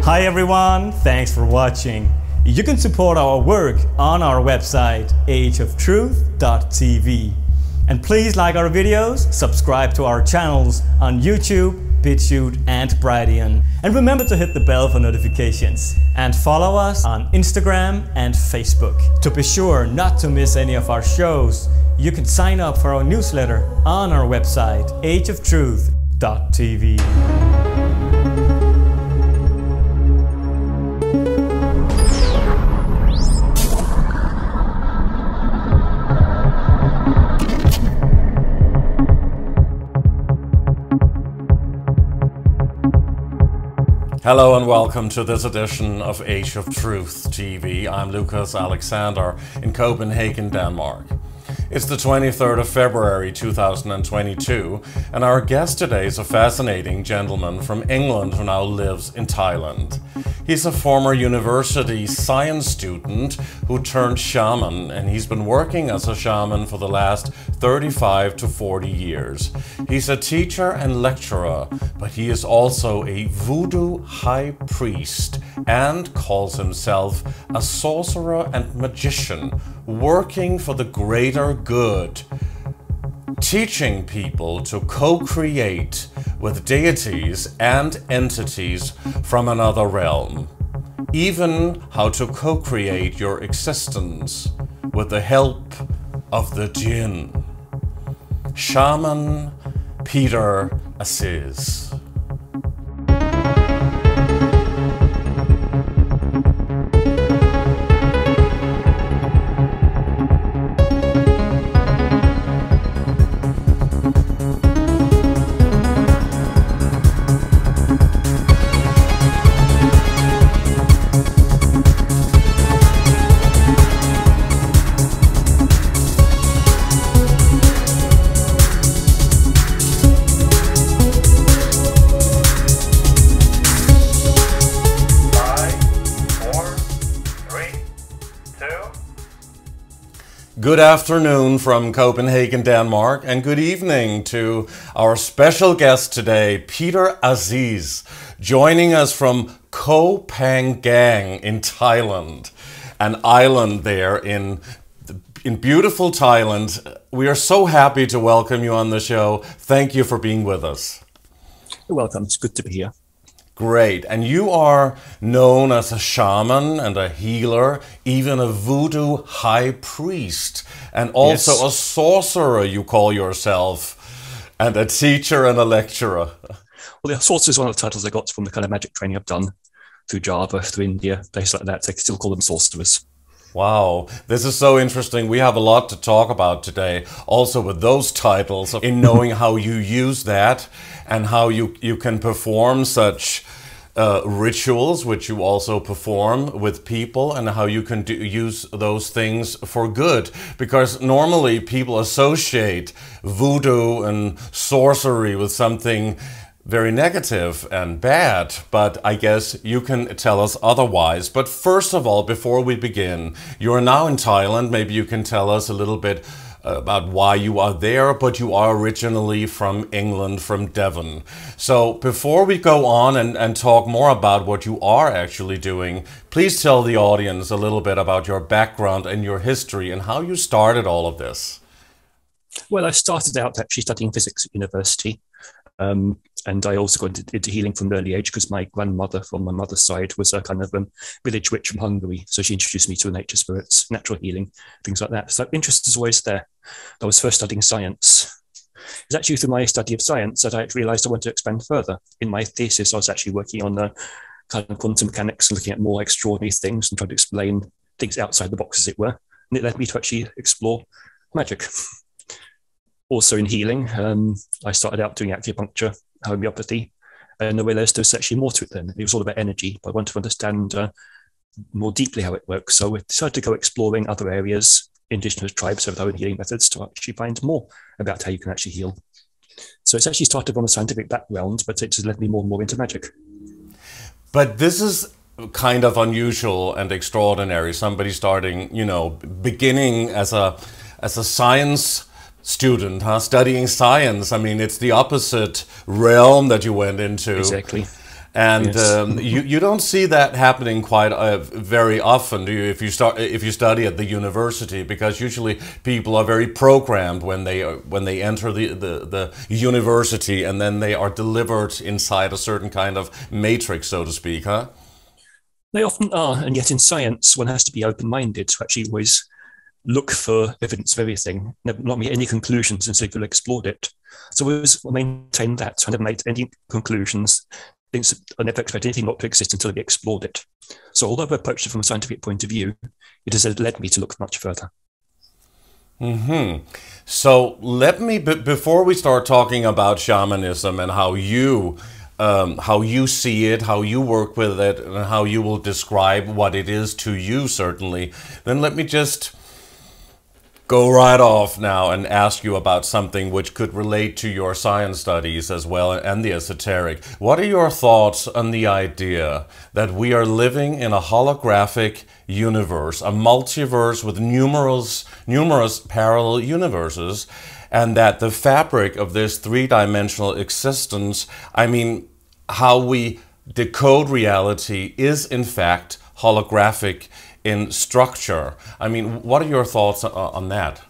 Hi everyone, thanks for watching. You can support our work on our website ageoftruth.tv. And please like our videos, subscribe to our channels on YouTube, BitChute and Brighteon. And remember to hit the bell for notifications. And follow us on Instagram and Facebook. To be sure not to miss any of our shows, you can sign up for our newsletter on our website ageoftruth.tv. Hello and welcome to this edition of Age of Truth TV. I'm Lucas Alexander in Copenhagen, Denmark. It's the 23rd of February 2022 and our guest today is a fascinating gentleman from England who now lives in Thailand. He's a former university science student who turned shaman, and he's been working as a shaman for the last 35 to 40 years. He's a teacher and lecturer, but he is also a voodoo high priest and calls himself a sorcerer and magician, working for the greater good, teaching people to co-create with deities and entities from another realm, even how to co-create your existence with the help of the Djinn. Shaman Peter Aziz. Good afternoon from Copenhagen, Denmark, and good evening to our special guest today, Peter Aziz, joining us from Koh Phangan in Thailand, an island there in beautiful Thailand. We are so happy to welcome you on the show. Thank you for being with us. You're welcome. It's good to be here. Great. And you are known as a shaman and a healer, even a voodoo high priest, and also Yes. a sorcerer, you call yourself, and a teacher and a lecturer. Well, the sorcerer is one of the titles I got from the kind of magic training I've done through Java, through India, places like that. They still call them sorcerers. Wow, this is so interesting. We have a lot to talk about today, also with those titles, in knowing how you use that and how you can perform such rituals, which you also perform with people, and how you can use those things for good. Because normally people associate voodoo and sorcery with something very negative and bad, but I guess you can tell us otherwise. But first of all, before we begin, you're now in Thailand. Maybe you can tell us a little bit about why you are there, but you are originally from England, from Devon. So before we go on and talk more about what you are actually doing, please tell the audience a little bit about your background and your history and how you started all of this. Well, I started out actually studying physics at university. And I also got into healing from an early age because my grandmother from my mother's side was a kind of village witch from Hungary. So she introduced me to nature spirits, natural healing, things like that. So interest is always there. I was first studying science. It's actually through my study of science that I realized I wanted to expand further. In my thesis, I was actually working on kind of quantum mechanics and looking at more extraordinary things and trying to explain things outside the box, as it were. And it led me to actually explore magic. Also in healing, I started out doing acupuncture, homeopathy, and I realized there was actually more to it then. It was all about energy, but I wanted to understand more deeply how it works. So I decided to go exploring other areas, indigenous tribes have their own healing methods, to actually find more about how you can actually heal. So it's actually started on a scientific background, but it just led me more and more into magic. But this is kind of unusual and extraordinary. Somebody starting, beginning as a science student, studying science. I mean, it's the opposite realm that you went into. Exactly. And Yes. you don't see that happening quite very often, do you? If you study at the university, because usually people are very programmed when they enter the university, and then they are delivered inside a certain kind of matrix, so to speak, huh? They often are, and yet in science, one has to be open-minded to actually always look for evidence of everything, not make any conclusions until you've explored it. So I always maintain that. I never made any conclusions. I never expect anything not to exist until I've explored it. So although I've approached it from a scientific point of view, it has led me to look much further. Mm-hmm. So let me, before we start talking about shamanism and how you see it, how you work with it, and how you will describe what it is to you, certainly, then let me just go right off now and ask you about something which could relate to your science studies as well and the esoteric. What are your thoughts on the idea that we are living in a holographic universe, a multiverse with numerous parallel universes, and that the fabric of this three-dimensional existence, I mean, how we decode reality is in fact holographic in structure? I mean, what are your thoughts on that?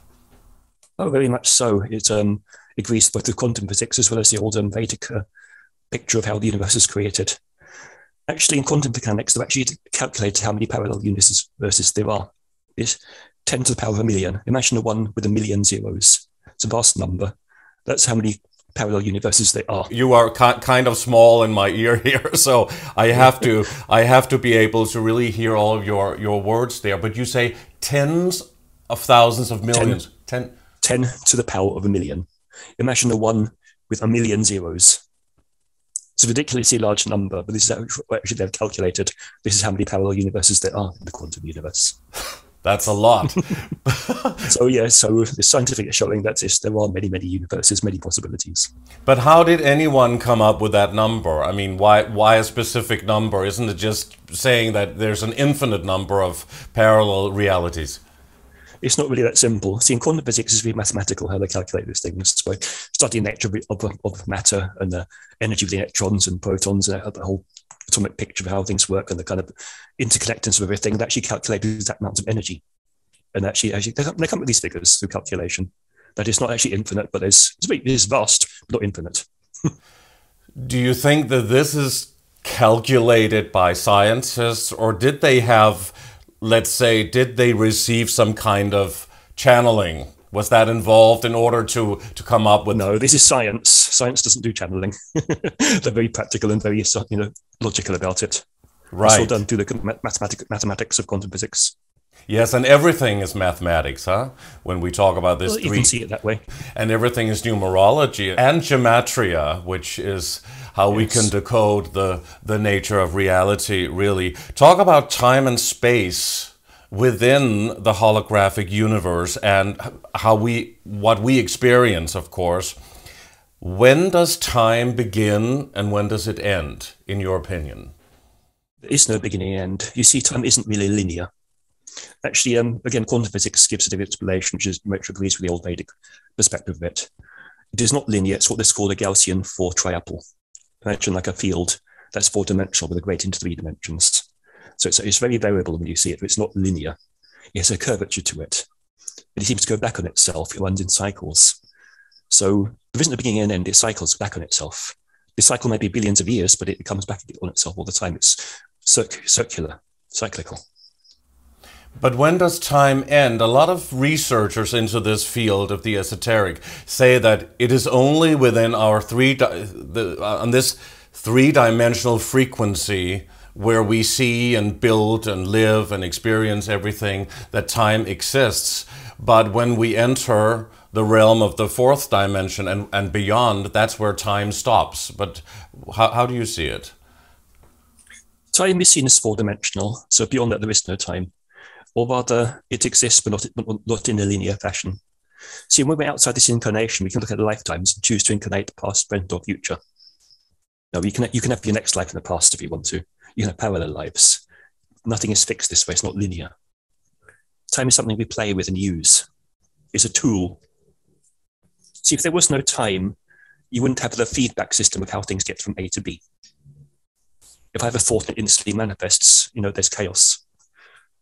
Oh, very much so. It agrees both with quantum physics as well as the old Vedic picture of how the universe is created. Actually, in quantum mechanics, they've actually calculated how many parallel universes there are. It's 10 to the power of a million. Imagine a one with a million zeros. It's a vast number. That's how many parallel universes there are. You are kind of small in my ear here, so I have to be able to really hear all of your words there. But you say tens of thousands of millions. 10 to the power of a million. Imagine a one with a million zeros. It's a ridiculously large number, but this is actually they've calculated. This is how many parallel universes there are in the quantum universe. That's a lot. So the scientific is showing that there are many, many universes, many possibilities. But how did anyone come up with that number? I mean, why a specific number? Isn't it just saying that there's an infinite number of parallel realities? It's not really that simple. See, in quantum physics, it's very mathematical how they calculate these things. So studying the nature of matter and the energy of the electrons and protons, and the whole atomic picture of how things work and the kind of interconnectedness of everything, that actually calculates that amount of energy. And actually they come up with these figures through calculation. That it's not actually infinite, but it's vast, but not infinite. Do you think that this is calculated by scientists, or did they have, let's say, did they receive some kind of channeling? Was that involved in order to come up with? No, this is science. Science doesn't do channeling. They're very practical and very logical about it. Right. It's all done through the mathematics of quantum physics. Yes, and everything is mathematics, huh? When we talk about this, you can see it that way. And everything is numerology and gematria, which is how we can decode the nature of reality, really. Talk about time and space within the holographic universe and what we experience, of course. When does time begin and when does it end, in your opinion? There is no beginning and end. You see, time isn't really linear. Actually, again, quantum physics gives a different explanation, which agrees with the old Vedic perspective of it. It is not linear. It's what is called a Gaussian 4 triapple. Imagine like a field that's 4-dimensional with a grade into 3 dimensions. So it's very variable when you see it. It's not linear. It has a curvature to it. But it seems to go back on itself. It runs in cycles. So there isn't a beginning and end. It cycles back on itself. The cycle may be billions of years, but it comes back on itself all the time. It's circular, cyclical. But when does time end? A lot of researchers into this field of the esoteric say that it is only within our on this three-dimensional frequency where we see and build and live and experience everything that time exists. But when we enter the realm of the 4th dimension and beyond, that's where time stops. But how do you see it? Time is seen as 4-dimensional, so beyond that there is no time. Or rather, it exists, but not in a linear fashion. See, when we're outside this incarnation, we can look at the lifetimes and choose to incarnate past, present, or future. Now, you can have your next life in the past if you want to. You can have parallel lives. Nothing is fixed this way. It's not linear. Time is something we play with and use. It's a tool. See, if there was no time, you wouldn't have the feedback system of how things get from A to B. If I have a thought and it instantly manifests, there's chaos.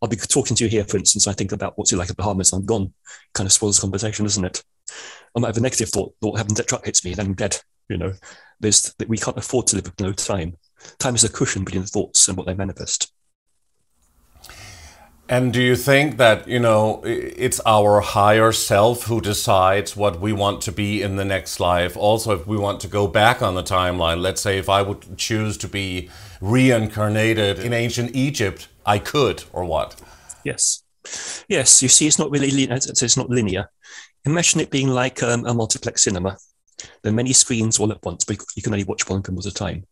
I'll be talking to you here, for instance, I think about what's it like at Bahamas, I'm gone. Kind of spoils the conversation, doesn't it? I might have a negative thought happens, that truck hits me, then I'm dead. We can't afford to live with no time. Time is a cushion between the thoughts and what they manifest. And do you think that, it's our higher self who decides what we want to be in the next life? Also, if we want to go back on the timeline, let's say if I would choose to be reincarnated in ancient Egypt, I could, or what? Yes. Yes, you see, it's not really linear. It's not linear. Imagine it being like a multiplex cinema. There are many screens all at once, but you can only watch one film at a time.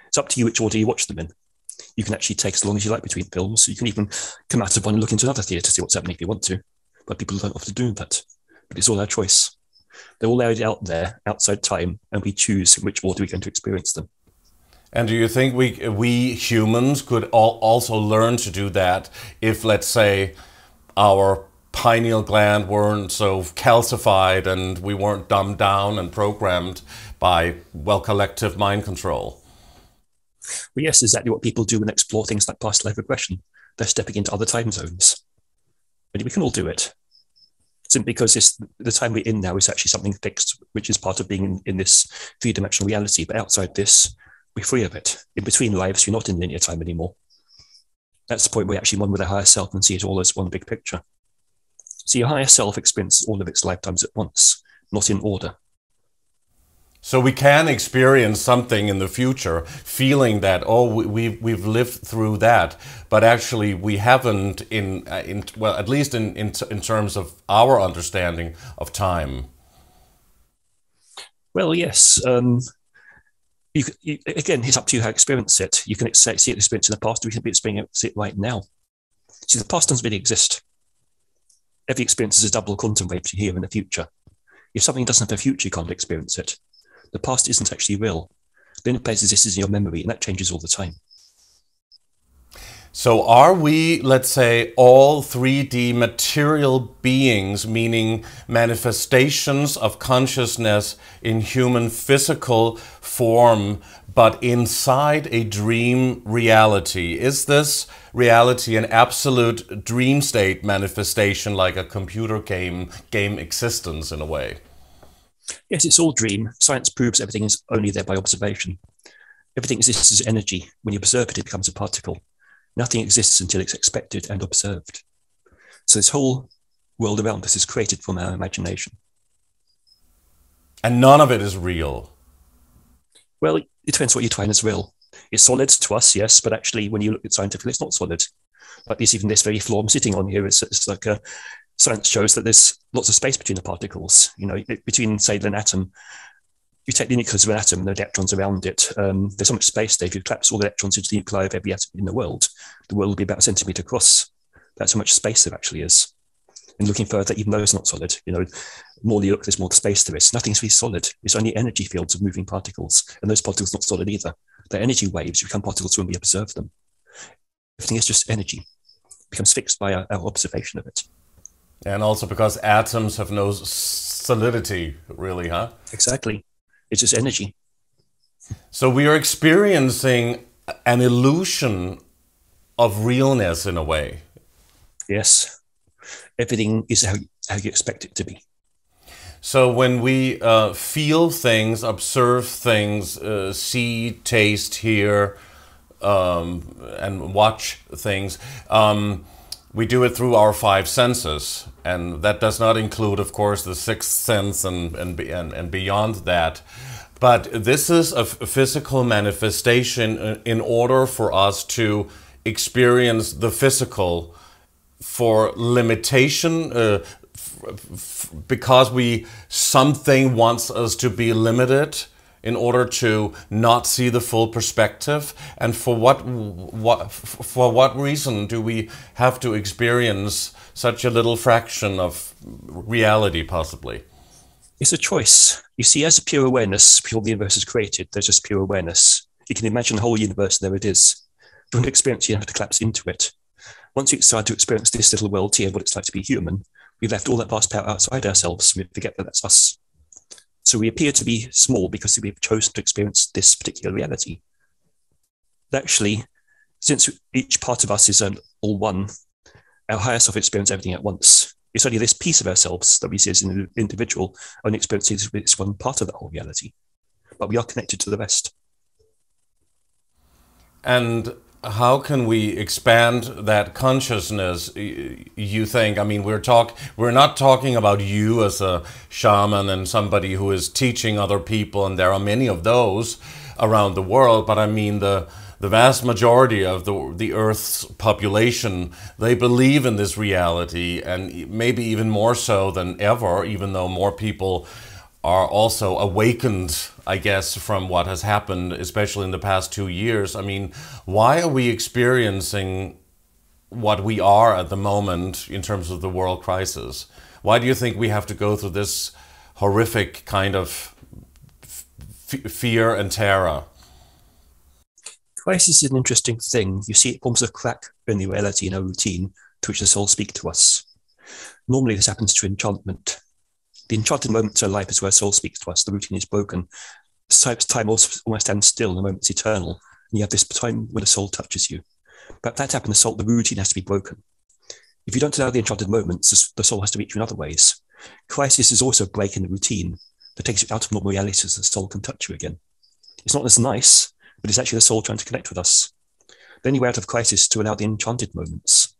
It's up to you which order you watch them in. You can actually take as long as you like between films. You can even come out of one and look into another theatre to see what's happening if you want to. But people don't often do that. But it's all our choice. They're all laid out there, outside time, and we choose in which order we're going to experience them. And do you think we humans could also learn to do that if, let's say, our pineal gland weren't so calcified and we weren't dumbed down and programmed by, well, collective mind control? Well, yes, exactly what people do when they explore things like past life regression. They're stepping into other time zones. But we can all do it. Simply because the time we're in now is actually something fixed, which is part of being in this three-dimensional reality. But outside this, we're free of it. In between lives, you're not in linear time anymore. That's the point where you're actually one with a higher self and see it all as one big picture. So your higher self experiences all of its lifetimes at once, not in order. So we can experience something in the future, feeling that, oh, we've lived through that, but actually we haven't well, at least in terms of our understanding of time. Well, yes. Again, it's up to you how to experience it. You can see it experience in the past, or you can experience it right now. See, the past doesn't really exist. Every experience is a double quantum wave between here and the future. If something doesn't have a future, you can't experience it. The past isn't actually real. The only place exists in your memory, and that changes all the time. So are we, let's say, all 3D material beings, meaning manifestations of consciousness in human physical form, but inside a dream reality? Is this reality an absolute dream state manifestation, like a computer game existence in a way? Yes, it's all dream. Science proves everything is only there by observation. Everything exists as energy. When you observe it, it becomes a particle. Nothing exists until it's expected and observed. So this whole world around us is created from our imagination. And none of it is real. Well, it depends what you define as real. It's solid to us, yes, but actually when you look at scientifically, it's not solid. Like this, even this very floor I'm sitting on here, it's like science shows that there's lots of space between the particles. Between, say, an atom, you take the nucleus of an atom and the electrons around it. There's so much space there. If you collapse all the electrons into the nuclei of every atom in the world will be about a centimetre across. That's how much space there actually is. And looking further, even though it's not solid, the more you look, there's more space there is. Nothing's really solid. It's only energy fields of moving particles. And those particles are not solid either. They're energy waves. Become particles when we observe them. Everything is just energy. It becomes fixed by our observation of it. And also because atoms have no solidity, really, huh? Exactly. It's just energy. So we are experiencing an illusion of realness in a way. Yes. Everything is how you expect it to be. So when we feel things, observe things, see, taste, hear, and watch things, we do it through our 5 senses, and that does not include, of course, the 6th sense and beyond that. But this is a physical manifestation in order for us to experience the physical for limitation, because something wants us to be limited in order to not see the full perspective. And for what reason do we have to experience such a little fraction of reality, possibly? It's a choice. You see, as a pure awareness, before the universe is created, there's just pure awareness. You can imagine the whole universe, there it is. If you want to experience it, you have to collapse into it. Once you start to experience this little world here, what it's like to be human, we've left all that vast power outside ourselves. We forget that that's us. So we appear to be small because we've chosen to experience this particular reality. Actually, since each part of us is all one, our higher self experiences everything at once. It's only this piece of ourselves that we see as an individual only experiences this one part of the whole reality. But we are connected to the rest. And how can we expand that consciousness, you think? I mean, we're not talking about you as a shaman and somebody who is teaching other people, and there are many of those around the world, but I mean the vast majority of the Earth's population, they believe in this reality, and maybe even more so than ever, even though more people are also awakened, I guess, from what has happened, especially in the past 2 years. I mean, why are we experiencing what we are at the moment in terms of the world crisis? Why do you think we have to go through this horrific kind of fear and terror? Crisis is an interesting thing. You see, it forms a crack in the reality, in our routine, to which the soul speaks to us. Normally, this happens to enchantment. The enchanted moment of life is where soul speaks to us. The routine is broken. Time almost stands still. The moment's eternal. And you have this time where the soul touches you. But if that happens, the routine has to be broken. If you don't allow the enchanted moments, the soul has to reach you in other ways. Crisis is also a break in the routine that takes you out of normal reality so the soul can touch you again. It's not as nice, but it's actually the soul trying to connect with us. The only way out of crisis is to allow the enchanted moments.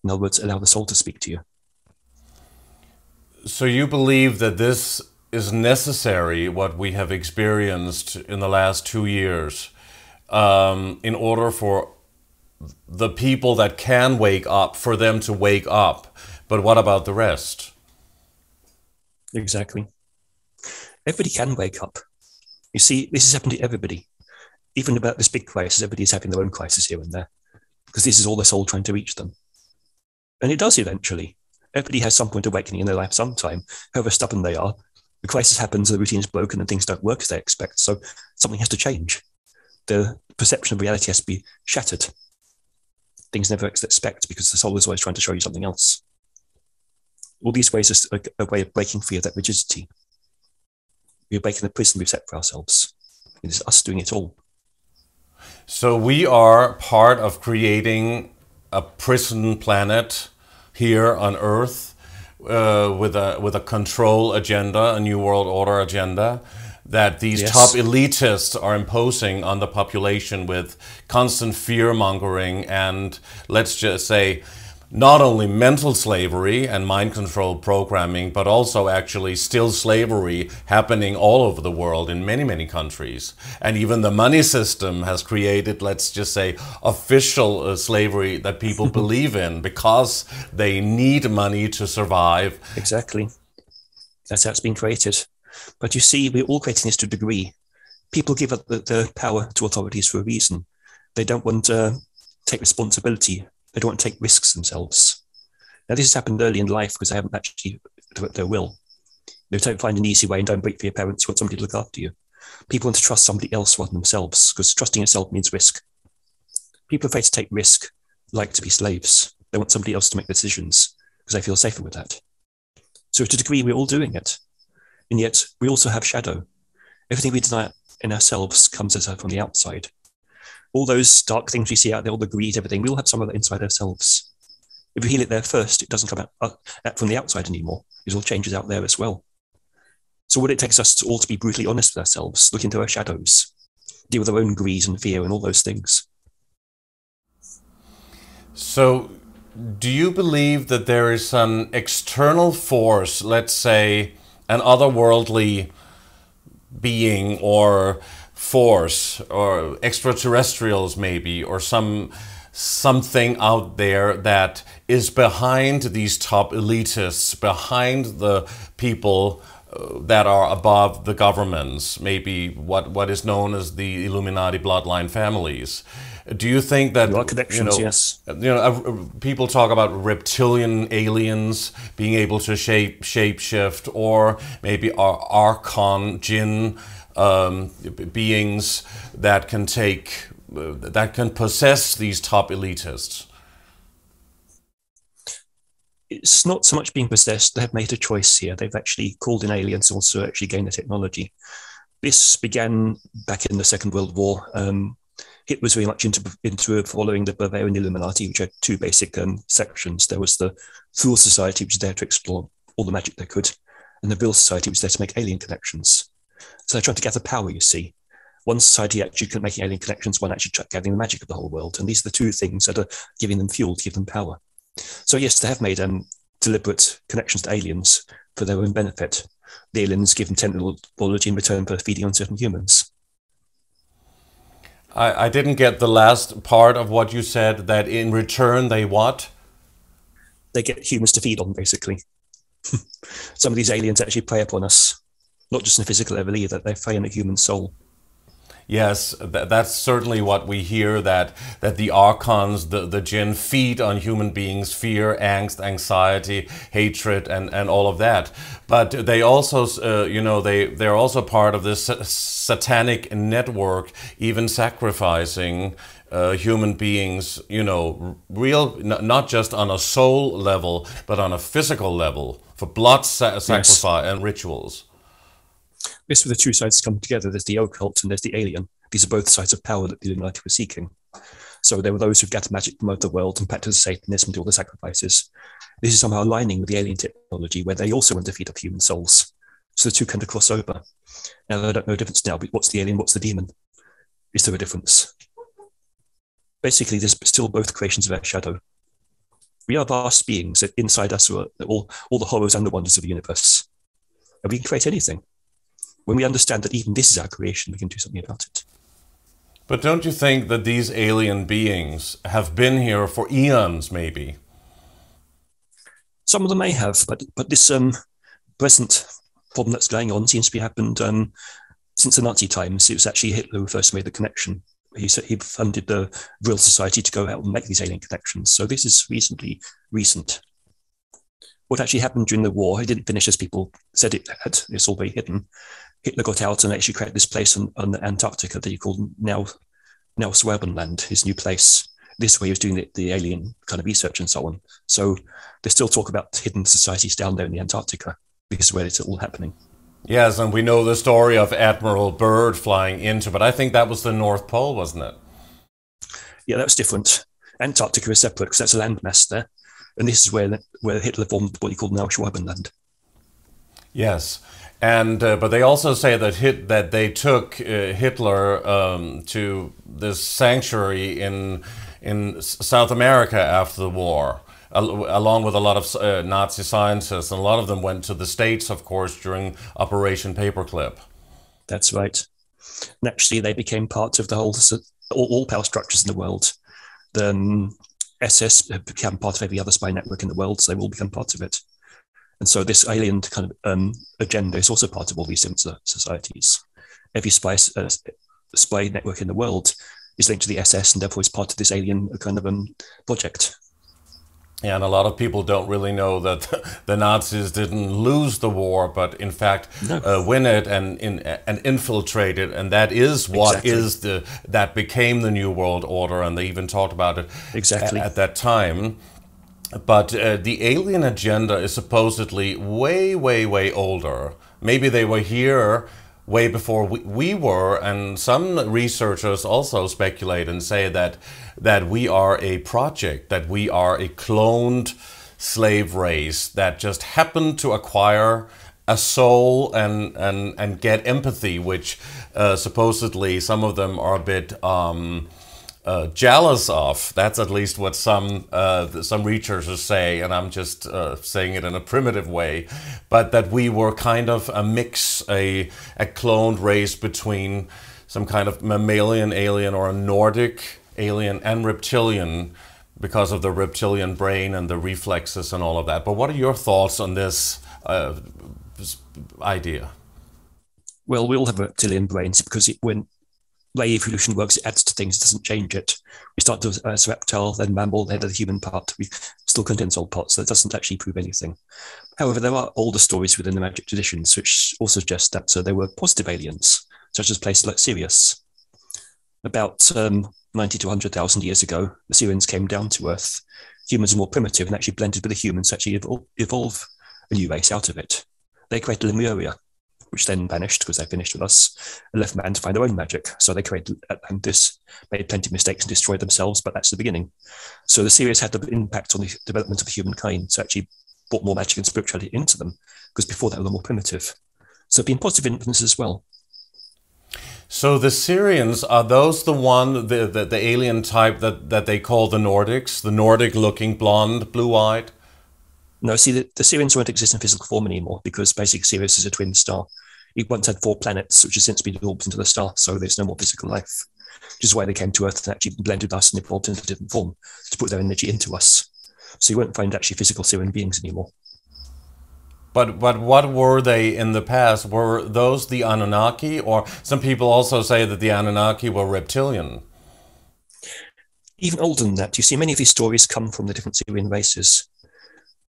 In other words, allow the soul to speak to you. So you believe that this is necessary, what we have experienced in the last 2 years, in order for the people that can wake up, for them to wake up. But what about the rest? Exactly. Everybody can wake up. You see, this has happened to everybody. Even about this big crisis, everybody's having their own crisis here and there, because this is all the soul trying to reach them. And it does eventually. Everybody has some point of awakening in their life sometime, however stubborn they are. The crisis happens, the routine is broken, and things don't work as they expect. So something has to change. The perception of reality has to be shattered. Things never expect, because the soul is always trying to show you something else. All these ways are a way of breaking free of that rigidity. We're breaking the prison we've set for ourselves. It is us doing it all. So we are part of creating a prison planet here on Earth, with a control agenda, a new world order agenda, that these top elitists are imposing on the population with constant fear-mongering and, let's just say, not only mental slavery and mind control programming, but also actually still slavery happening all over the world in many, many countries. And even the money system has created, let's just say, official slavery that people believe in because they need money to survive. Exactly. That's how it's been created. But you see, we're all creating this to a degree. People give up the power to authorities for a reason. They don't want to take responsibility. They don't want to take risks themselves. Now, this has happened early in life because they haven't actually developed their will. They don't find an easy way and don't wait for your parents. You want somebody to look after you. People want to trust somebody else rather than themselves, because trusting yourself means risk. People afraid to take risk like to be slaves. They want somebody else to make decisions because they feel safer with that. So to a degree, we're all doing it. And yet we also have shadow. Everything we deny in ourselves comes as from the outside. All those dark things we see out there, all the greed, everything, we all have some of that inside ourselves. If we heal it there first, it doesn't come out from the outside anymore. It all changes out there as well. So what it takes us all to be brutally honest with ourselves, look into our shadows, deal with our own greed and fear and all those things. So do you believe that there is an external force, let's say an otherworldly being or force, or extraterrestrials maybe, or something out there that is behind these top elitists, behind the people that are above the governments, maybe what is known as the Illuminati bloodline families? Do you think that, yes. People talk about reptilian aliens being able to shape-shift, or maybe archon, Djinn, beings that can possess these top elitists? It's not so much being possessed. They have made a choice here. They've actually called in aliens and also actually gained the technology. This began back in the Second World War. Hitler was very much into following the Bavarian Illuminati, which had two basic sections. There was the Fool Society, which was there to explore all the magic they could, and the Bill Society, which was there to make alien connections. So they're trying to gather power, you see. One society actually making alien connections, one actually gathering the magic of the whole world. And these are the two things that are giving them fuel to give them power. So yes, they have made deliberate connections to aliens for their own benefit. The aliens give them technology in return for feeding on certain humans. I didn't get the last part of what you said, that in return they what? They get humans to feed on, basically. Some of these aliens actually prey upon us, not just in a physical level either, they prey on the human soul. Yes, that's certainly what we hear, that the archons, the Djinn, feed on human beings, fear, angst, anxiety, hatred, and all of that. But they also, you know, they're also part of this satanic network, even sacrificing human beings, you know, not just on a soul level, but on a physical level, for blood sacrifice and rituals. This, where the two sides come together, there's the occult and there's the alien. These are both sides of power that the Illuminati were seeking. So there were those who gathered magic from the world and practiced Satanism and do all the sacrifices. This is somehow aligning with the alien technology, where they also want to feed up human souls. So the two kind of cross over. Now, I don't know the difference now, but what's the alien, what's the demon? Is there a difference? Basically, there's still both creations of our shadow. We are vast beings that inside us are all the horrors and the wonders of the universe. And we can create anything. When we understand that even this is our creation, we can do something about it. But don't you think that these alien beings have been here for eons, maybe? Some of them may have, but this present problem that's going on seems to be happened since the Nazi times. It was actually Hitler who first made the connection. He funded the Vril Society to go out and make these alien connections. So this is reasonably recent. What actually happened during the war, it didn't finish as people said it had. It's all very hidden. Hitler got out and actually created this place on Antarctica that he called now Swabenland, his new place. This way he was doing the alien kind of research and so on. So they still talk about hidden societies down there in the Antarctica. This is where it's all happening. Yes, and we know the story of Admiral Byrd flying into, but I think that was the North Pole, wasn't it? Yeah, that was different. Antarctica is separate because that's a landmass there. And this is where Hitler formed what he called now Schwabenland. Yes, and but they also say that they took Hitler to this sanctuary in South America after the war, along with a lot of Nazi scientists, and a lot of them went to the States, of course, during Operation Paperclip. That's right. And actually, they became part of the whole all power structures in the world. The SS became part of every other spy network in the world, so they all become part of it. And so this alien kind of agenda is also part of all these different societies. Every spy network in the world is linked to the SS, and therefore is part of this alien kind of project. Yeah, and a lot of people don't really know that the Nazis didn't lose the war, but in fact win it and infiltrate it, and that is what that became the New World Order, and they even talked about it at that time. But the alien agenda is supposedly way, way, way older. Maybe they were here way before we were, and some researchers also speculate and say that we are a project, that we are a cloned slave race that just happened to acquire a soul and get empathy, which supposedly some of them are a bit jealous of. That's at least what some researchers say, and I'm just saying it in a primitive way, but that we were kind of a mix, a cloned race between some kind of mammalian alien or a Nordic alien and reptilian, because of the reptilian brain and the reflexes and all of that. But what are your thoughts on this idea? Well, we all have reptilian brains because when way evolution works, it adds to things, it doesn't change it. We start as reptile, then mammal, then the human part. We still contain soul parts, so it doesn't actually prove anything. However, there are older stories within the magic traditions which also suggest that there were positive aliens, such as places like Sirius. About 90 to 100,000 years ago, the Sirians came down to Earth. Humans are more primitive and actually blended with the humans to actually evolve a new race out of it. They created Lemuria. which then vanished because they finished with us, and left man to find their own magic. So they created Atlantis, made plenty of mistakes and destroyed themselves, but that's the beginning. So the series had the impact on the development of humankind, so actually brought more magic and spirituality into them, because before that they were more primitive. So been positive influences as well. So the Syrians, are those the alien type that they call the Nordics, the Nordic-looking blonde, blue-eyed? No, see, the Syrians won't exist in physical form anymore because basically Sirius is a twin star. It once had 4 planets, which has since been absorbed into the star, so there's no more physical life, which is why they came to Earth and actually blended with us and evolved into a different form to put their energy into us. So you won't find actually physical Syrian beings anymore. But what were they in the past? Were those the Anunnaki? Or some people also say that the Anunnaki were reptilian. Even older than that, you see many of these stories come from the different Syrian races.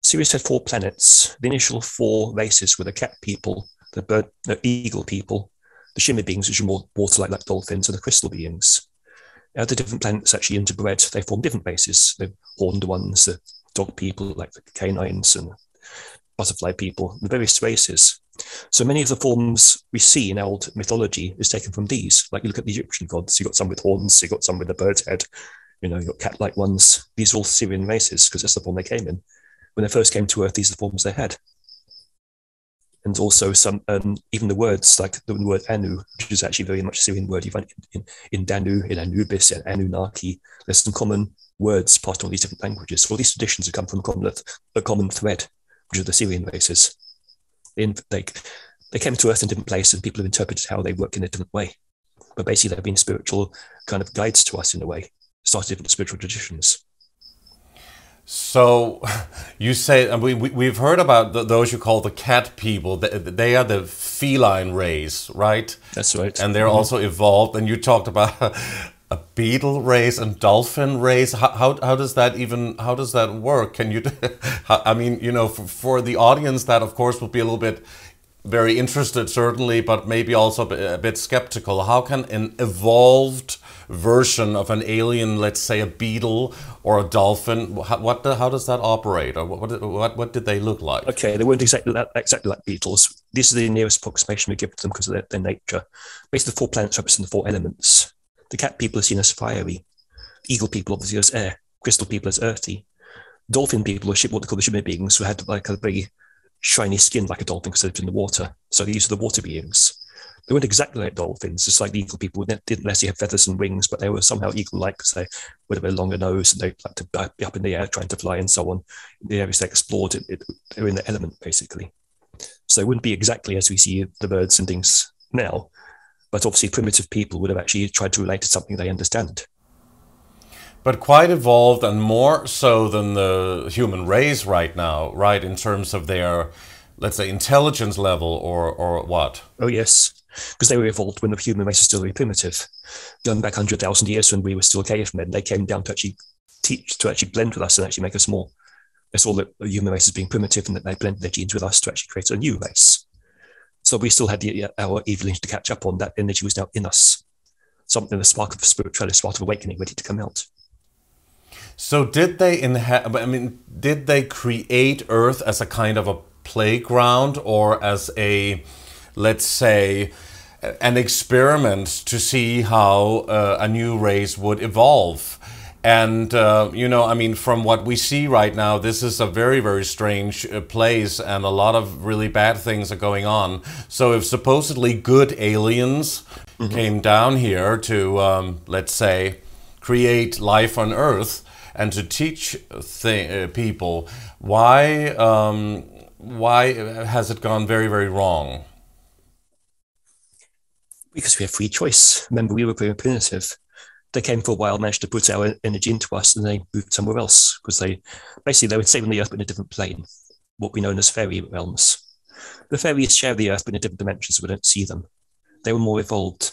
Sirius had 4 planets. The initial 4 races were the cat people, the eagle people, the shimmer beings, which are more water-like like dolphins, and the crystal beings. Now the different planets actually interbred. They form different races. The horned ones, the dog people, like the canines, and butterfly people, the various races. So many of the forms we see in old mythology is taken from these. Like you look at the Egyptian gods, you got some with horns, you got some with a bird's head, you got cat-like ones. These are all Syrian races because that's the form they came in. When they first came to Earth, these are the forms they had. And also some, even the words, like the word Anu, which is actually very much a Syrian word you find in Danu, in Anubis, in Anunnaki. There's some common words passed on these different languages. All these traditions have come from a common thread, which are the Syrian races. They came to Earth in different places, and people have interpreted how they work in a different way. But basically, they've been spiritual kind of guides to us in a way, started different spiritual traditions. So you say, and we've heard about those you call the cat people. They are the feline race, right? That's right. And they're also evolved. And you talked about a beetle race and dolphin race. How does that work? Can you, I mean, for the audience that of course will be a little bit very interested, certainly, but maybe also a bit skeptical. How can an evolved version of an alien, let's say a beetle or a dolphin, how does that operate? Or what did they look like? Okay, they weren't exactly like beetles. This is the nearest approximation we give to them because of their nature. Basically, the 4 planets represent the 4 elements. The cat people are seen as fiery. Eagle people obviously as air. Crystal people as earthy. Dolphin people are what they call the shimmer beings, who had like a very shiny skin like a dolphin because they lived in the water. So these are the water beings. They weren't exactly like dolphins, just like the eagle people didn't necessarily have feathers and wings, but they were somehow eagle-like because they would have a longer nose and they like to be up in the air trying to fly and so on. The areas they explored, they were in the element basically. So they wouldn't be exactly as we see the birds and things now, but obviously primitive people would have actually tried to relate to something they understand. But quite evolved, and more so than the human race right now, right, in terms of their, let's say, intelligence level or what? Oh, yes, because they were evolved when the human race was still very primitive. Going back 100,000 years when we were still cavemen, they came down to actually blend with us and actually make us more. They saw that the human race as being primitive and that they blended their genes with us to actually create a new race. So we still had our evolution to catch up on. That energy was now in us. Something, the spark of spirituality, spark of awakening ready to come out. So did they create Earth as a kind of a playground or as a, let's say, an experiment to see how a new race would evolve? And, from what we see right now, this is a very, very strange place and a lot of really bad things are going on. So if supposedly good aliens came down here to, let's say, create life on Earth and to teach people, why has it gone very, very wrong? Because we have free choice. Remember, we were very primitive. They came for a while, managed to put our energy into us, and they moved somewhere else because they would stay on the Earth but in a different plane, what we know as fairy realms. The fairies share the Earth but in a different dimension, so we don't see them. They were more evolved.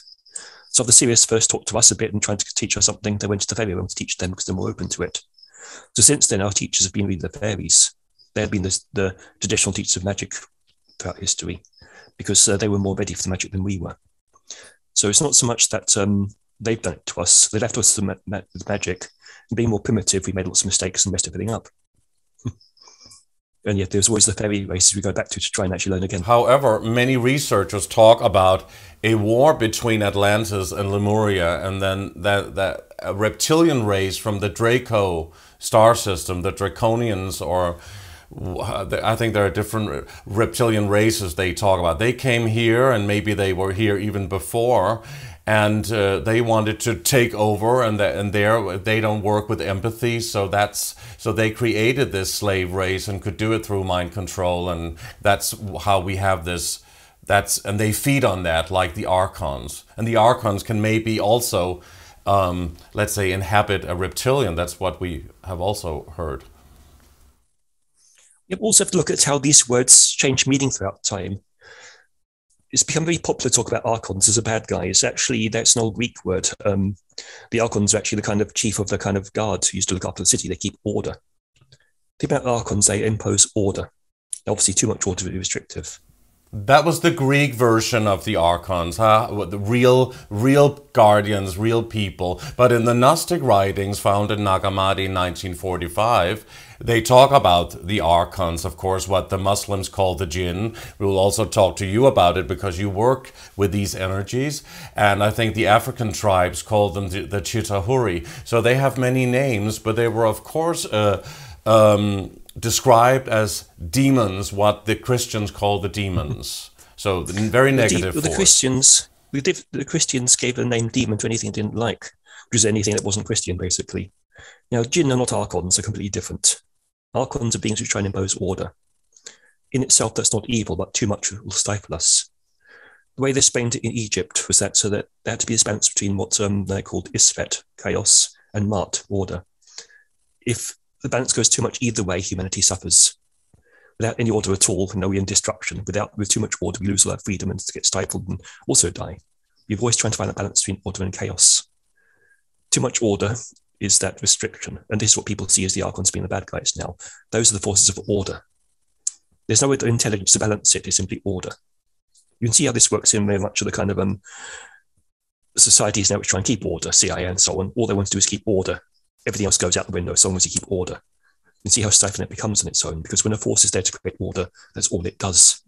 So the Sirius first talked to us a bit and tried to teach us something. They went to the fairy realm to teach them because they're more open to it. So since then, our teachers have been really the fairies. They have been the traditional teachers of magic throughout history because they were more ready for the magic than we were. So it's not so much that they've done it to us. They left us with magic. And being more primitive, we made lots of mistakes and messed everything up. And yet there's always the fairy races we go back to try and actually learn again. However, many researchers talk about a war between Atlantis and Lemuria, and then that a reptilian race from the Draco star system, the Draconians, or I think there are different reptilian races they talk about. They came here, and maybe they were here even before, and they wanted to take over, and they don't work with empathy, so they created this slave race and could do it through mind control, and that's how we have this. And they feed on that, like the archons, and the archons can maybe also, let's say, inhabit a reptilian. That's what we have also heard. You also have to look at how these words change meaning throughout time. It's become very popular to talk about archons as a bad guy. It's actually, that's an old Greek word. The archons are actually the kind of chief of the kind of guard who used to look after the city. They keep order. Think about archons, they impose order. Obviously, too much order would be restrictive. That was the Greek version of the archons, huh? The real guardians, real people. But in the Gnostic writings found in Nag Hammadi in 1945, they talk about the archons, of course, what the Muslims call the Djinn. We will also talk to you about it because you work with these energies. And I think the African tribes call them the Chitahuri. So they have many names, but they were, of course, described as demons, what the Christians call the demons. So very negative. The Christians gave the name demon to anything they didn't like, which is anything that wasn't Christian, basically. Now, Djinn are not archons, they're completely different. Archons are beings which try and impose order. In itself, that's not evil, but too much will stifle us. The way they explained it in Egypt was that so that there had to be this balance between what they called Isfet, chaos, and Mat, order. If the balance goes too much either way, humanity suffers. Without any order at all, we're in destruction. With too much order, we lose all our freedom and get stifled and also die. We're always trying to find a balance between order and chaos. Too much order is that restriction. And this is what people see as the archons being the bad guys now. Those are the forces of order. There's no way to intelligence to balance it. It's simply order. You can see how this works in very much of the kind of societies now which try and keep order, CIA and so on. All they want to do is keep order. Everything else goes out the window as long as you keep order. You can see how stifling it becomes on its own, because when a force is there to create order, that's all it does.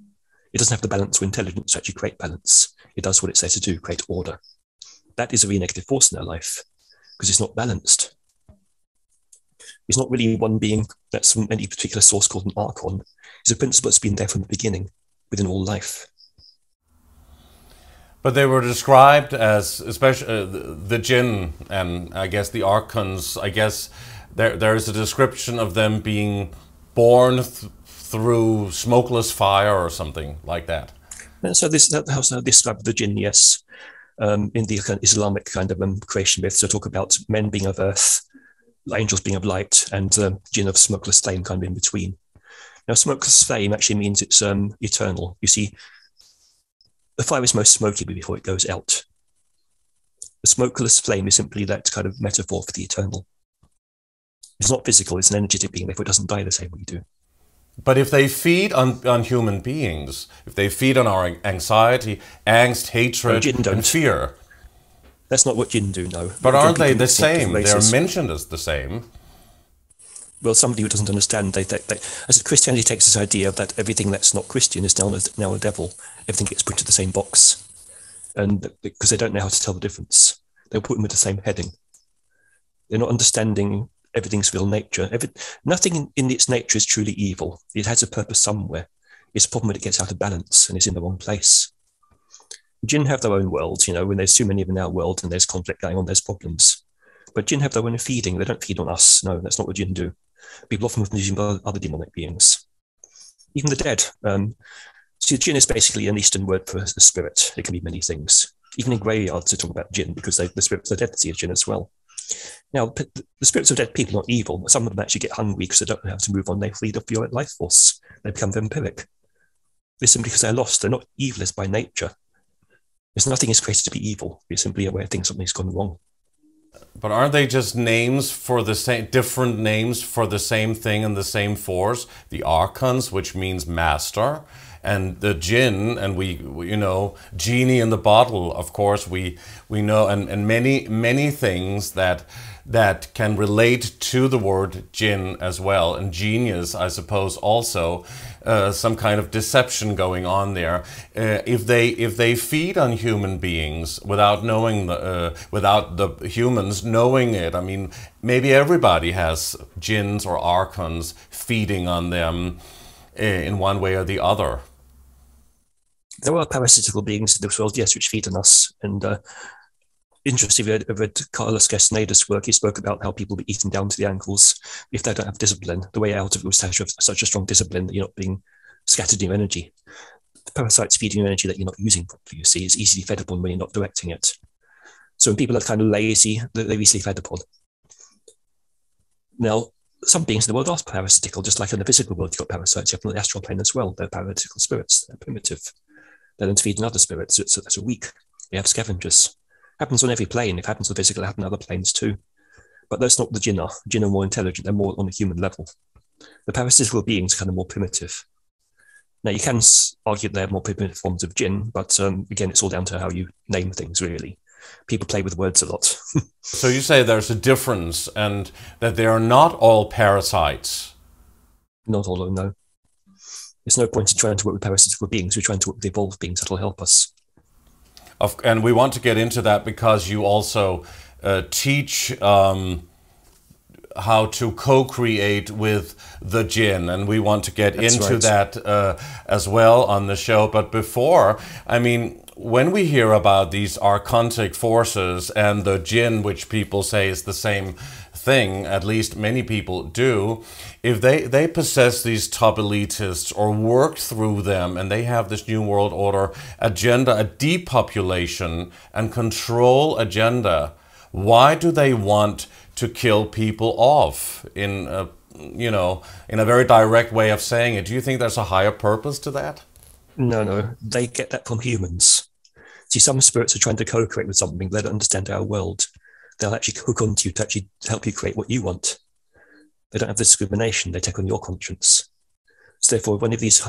It doesn't have the balance or intelligence to actually create balance. It does what it's there to do, create order. That is a really negative force in our life, because it's not balanced. It's not really one being that's from any particular source called an archon. It's a principle that's been there from the beginning, within all life. But they were described as, especially the Djinn and I guess the archons, I guess there is a description of them being born through smokeless fire or something like that. So that's how I describe the Djinn, yes. In the kind of Islamic kind of creation myths, I talk about men being of earth, angels being of light, and Djinn of smokeless flame kind of in between. Now, smokeless flame actually means it's eternal. You see, the fire is most smoky before it goes out. The smokeless flame is simply that kind of metaphor for the eternal. It's not physical, it's an energetic being, therefore it doesn't die the same way you do. But if they feed on human beings, if they feed on our anxiety, angst, hatred, and fear... That's not what Djinn do, no. But aren't they the same? They're mentioned as the same. Well, somebody who doesn't understand, as Christianity takes this idea that everything that's not Christian is now a devil. Everything gets put into the same box. And because they don't know how to tell the difference, they'll put them with the same heading. They're not understanding everything's real nature. Nothing in its nature is truly evil. It has a purpose somewhere. It's a problem when it gets out of balance and it's in the wrong place. Djinn have their own world, when there's too many of them in our world and there's conflict going on, there's problems. But Djinn have their own feeding. They don't feed on us. No, that's not what Djinn do. People often confuse by other demonic beings. Even the dead. See, Djinn is basically an Eastern word for the spirit. It can be many things. Even in graveyards, they talk about Djinn because the spirits of the dead see a Djinn as well. Now, the spirits of dead people are not evil. Some of them actually get hungry because they don't know how to move on. They feed off your life force. They become vampiric. It's simply because they're lost. They're not evil by nature. There's nothing is created to be evil. You're simply aware of something's gone wrong. But aren't they just names for the same, different names for the same thing and the same force? The archons, which means master, and the Djinn, and we you know, genie in the bottle, of course, we know, and many things that can relate to the word Djinn as well, and genius, I suppose, also some kind of deception going on there. If they feed on human beings without knowing without the humans knowing it, I mean, maybe everybody has jinns or archons feeding on them in one way or the other. There are parasitical beings in this world, yes, which feed on us. And interestingly, I read Carlos Castaneda's work. He spoke about how people be eaten down to the ankles if they don't have discipline. The way out of it was to have such a strong discipline that you're not being scattered in your energy. The parasites feeding your energy that you're not using properly, you see, is easily fed upon when you're not directing it. So when people are kind of lazy, they're easily fed upon. Now, some beings in the world are parasitical, just like in the physical world, you've got parasites. You have them on the astral plane as well. They're parasitical spirits. They're primitive. They're then to feed on other spirits. So that's a weak. You have scavengers. Happens on every plane. If it happens on the physical, it happens on other planes too. But that's not what the Djinn are. Djinn are more intelligent. They're more on a human level. The parasitical beings are kind of more primitive. Now, you can argue they're more primitive forms of Djinn, but again, it's all down to how you name things, really. People play with words a lot. So you say there's a difference, and that they are not all parasites. Not all, no. There's no point in trying to work with parasitical beings. We're trying to work with evolved beings that will help us. And we want to get into that because you also teach how to co-create with the Djinn, and we want to get into that as well on the show. But before, I mean, when we hear about these archontic forces and the Djinn, which people say is the same thing, at least many people do, if they possess these top elitists or work through them, and they have this New World Order agenda, a depopulation and control agenda, why do they want to kill people off in a, you know, in a very direct way of saying it? Do you think there's a higher purpose to that? No, they get that from humans. See, some spirits are trying to co-create with something. They don't understand our world. They'll actually hook onto you to actually help you create what you want. They don't have discrimination. They take on your conscience. So therefore, when if these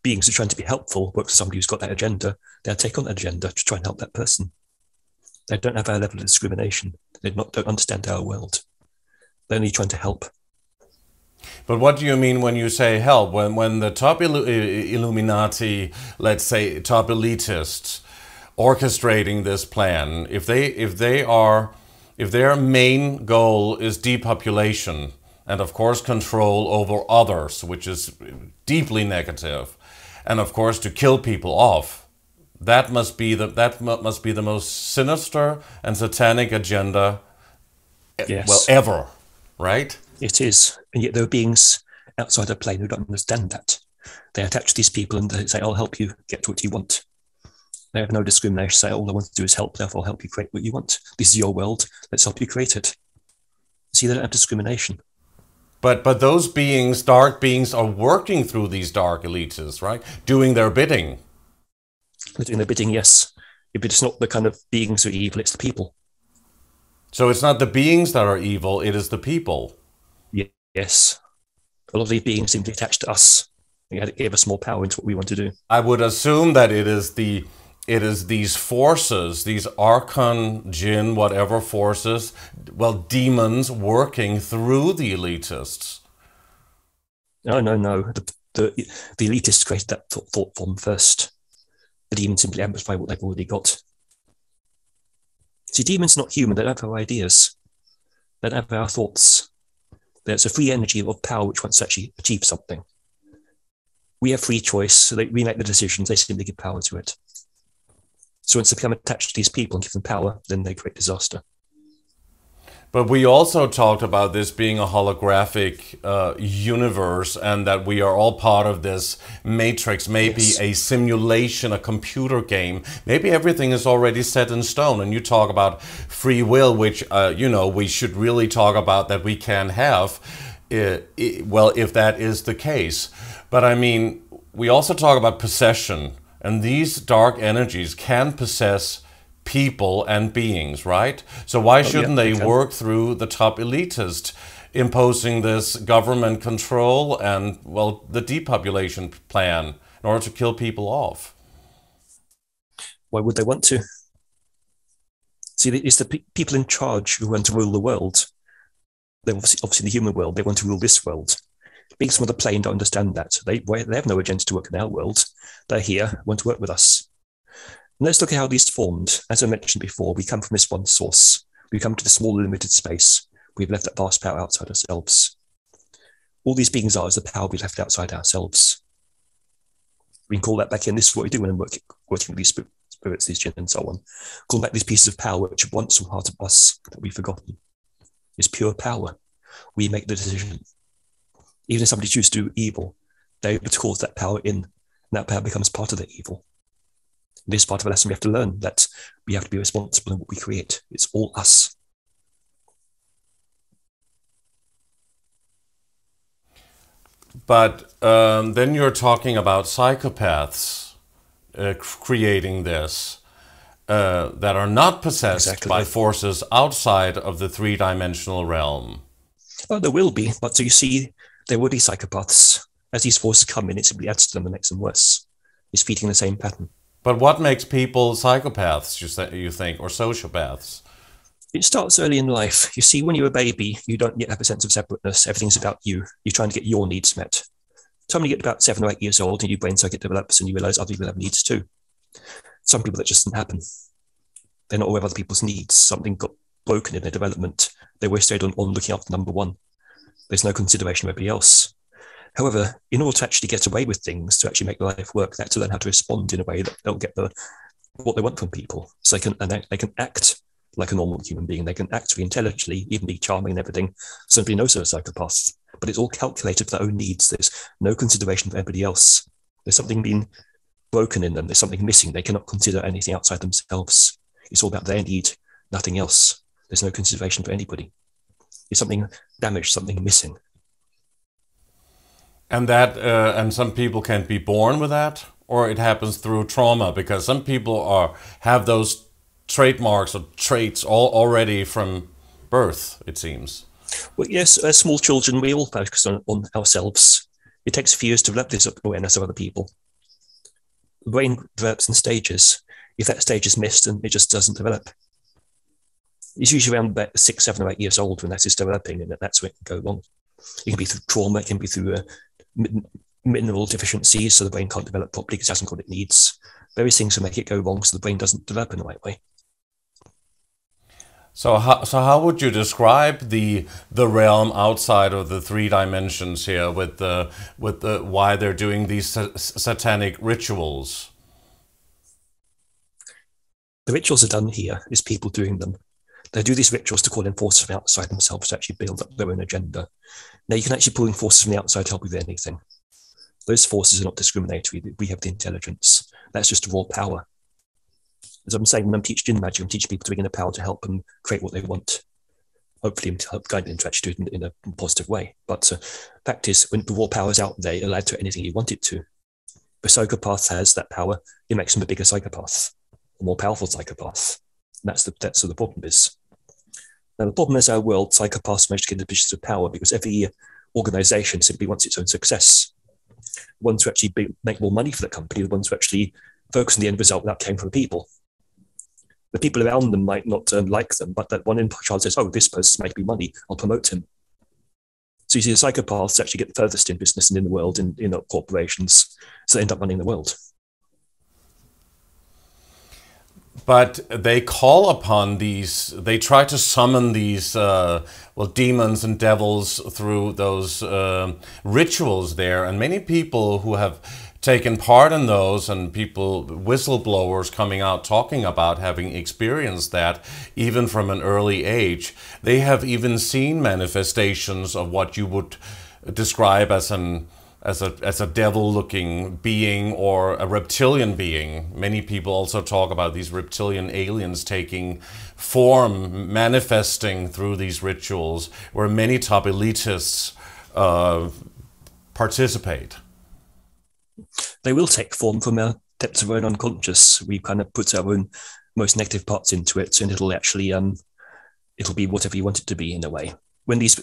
beings are trying to be helpful, work for somebody who's got that agenda, they'll take on that agenda to try and help that person. They don't have our level of discrimination. They don't understand our world. They're only trying to help. But what do you mean when you say help? When the top Illuminati, let's say top elitists, orchestrating this plan, if their main goal is depopulation and of course control over others, which is deeply negative, and of course to kill people off, that must be the most sinister and satanic agenda, yes, well, ever, right? It is, and yet there are beings outside the plane who don't understand that. They attach to these people and they say, "I'll help you get to what you want." They have no discrimination. Say, all I want to do is help, therefore I'll help you create what you want. This is your world. Let's help you create it. See, they don't have discrimination. But those beings, dark beings, are working through these dark elites, right? Doing their bidding. They're doing their bidding, yes. But it's not the kind of beings who are evil, it's the people. So it's not the beings that are evil, it is the people. Yes. A lot of these beings seem to be attached to us. They give us more power into what we want to do. I would assume that it is these forces, these archon, Djinn, whatever forces, well, demons working through the elitists. No. The elitists created that thought form first. The demons simply amplify what they've already got. See, demons are not human. They don't have our ideas. They don't have our thoughts. There's a free energy of power which wants to actually achieve something. We have free choice, so we make the decisions. They simply give power to it. So once they become attached to these people and give them power, then they create disaster. But we also talked about this being a holographic universe, and that we are all part of this matrix, maybe yes, a simulation, a computer game. Maybe everything is already set in stone. And you talk about free will, which, you know, we should really talk about that we can have, well, if that is the case. But I mean, we also talk about possession, and these dark energies can possess people and beings, right? So why shouldn't they work through the top elitist, imposing this government control and, well, the depopulation plan? in order to kill people off? Why would they want to? See, it's the people in charge who want to rule the world. They're obviously the human world. They want to rule this world. Beings from the plane don't understand that. So they have no agenda to work in our world. They're here, want to work with us. And let's look at how these formed. As I mentioned before, we come from this one source. We come to the small, limited space. We've left that vast power outside ourselves. All these beings are is the power we left outside ourselves. We can call that back in. This is what we do when I'm working with these spirits, these Djinn, and so on. Call back these pieces of power which once were part of us that we've forgotten. It's pure power. We make the decision. Even if somebody chooses to do evil, they're able to cause that power in, and that power becomes part of the evil. This is part of a lesson we have to learn, that we have to be responsible in what we create. It's all us. But then you're talking about psychopaths creating this, that are not possessed by forces outside of the three-dimensional realm. Oh, there will be, but so you see, there will be psychopaths. As these forces come in, it simply adds to them and makes them worse. It's feeding the same pattern. But what makes people psychopaths, you think, or sociopaths? It starts early in life. You see, when you're a baby, you don't yet have a sense of separateness. Everything's about you. You're trying to get your needs met. So when you get about 7 or 8 years old and your brain circuit develops and you realize other people have needs too. Some people that just doesn't happen. They're not aware of other people's needs. Something got broken in their development. They were stayed on looking after number one. There's no consideration of everybody else. However, in order to actually get away with things, to actually make life work, they have to learn how to respond in a way that they'll get what they want from people. So they can act like a normal human being. They can act really intelligently, even be charming and everything. Somebody knows they're psychopaths, but it's all calculated for their own needs. There's no consideration for everybody else. There's something being broken in them. There's something missing. They cannot consider anything outside themselves. It's all about their need, nothing else. There's no consideration for anybody. It's something damaged, something missing. And that, and some people can be born with that, or it happens through trauma, because some people have those trademarks or traits already from birth, it seems. Well, yes, as small children, we all focus on ourselves. It takes a few years to develop this awareness of other people. The brain develops in stages. If that stage is missed, then it just doesn't develop. It's usually around about 6, 7, or 8 years old when that is developing, and that's where it can go wrong. It can be through trauma, it can be through mineral deficiencies, so the brain can't develop properly because it hasn't got what it needs. Various things will make it go wrong, so the brain doesn't develop in the right way. So how would you describe the realm outside of the 3 dimensions here, with the why they're doing these satanic rituals? The rituals are done here is people doing them. They do these rituals to call in forces from outside themselves to actually build up their own agenda. Now, you can actually pull in forces from the outside to help with anything. Those forces are not discriminatory. We have the intelligence. That's just raw power. As I'm saying, when I'm teaching Djinn magic, I'm teaching people to bring in the power to help them create what they want. Hopefully, to help guide them to actually do it in a positive way. But the fact is, when the raw power is out there, it allows to anything you want it to. If a psychopath has that power, it makes them a bigger psychopath, a more powerful psychopath. And that's what the problem is. Now, the problem is our world, psychopaths manage to get into positions of power because every organization simply wants its own success. The ones who actually make more money for the company, the ones who actually focus on the end result without caring for the people. The people around them might not like them, but that one in charge says, oh, this person's making me money, I'll promote him. So you see the psychopaths actually get the furthest in business and in the world, in corporations, so they end up running the world. But they call upon these, they try to summon these, demons and devils through those rituals there. And many people who have taken part in those, and whistleblowers coming out talking about having experienced that even from an early age, they have even seen manifestations of what you would describe as a devil-looking being or a reptilian being. Many people also talk about these reptilian aliens taking form, manifesting through these rituals, where many top elitists participate. They will take form from our depths of our own unconscious. We kind of put our own most negative parts into it, and it'll actually it'll be whatever you want it to be in a way. when these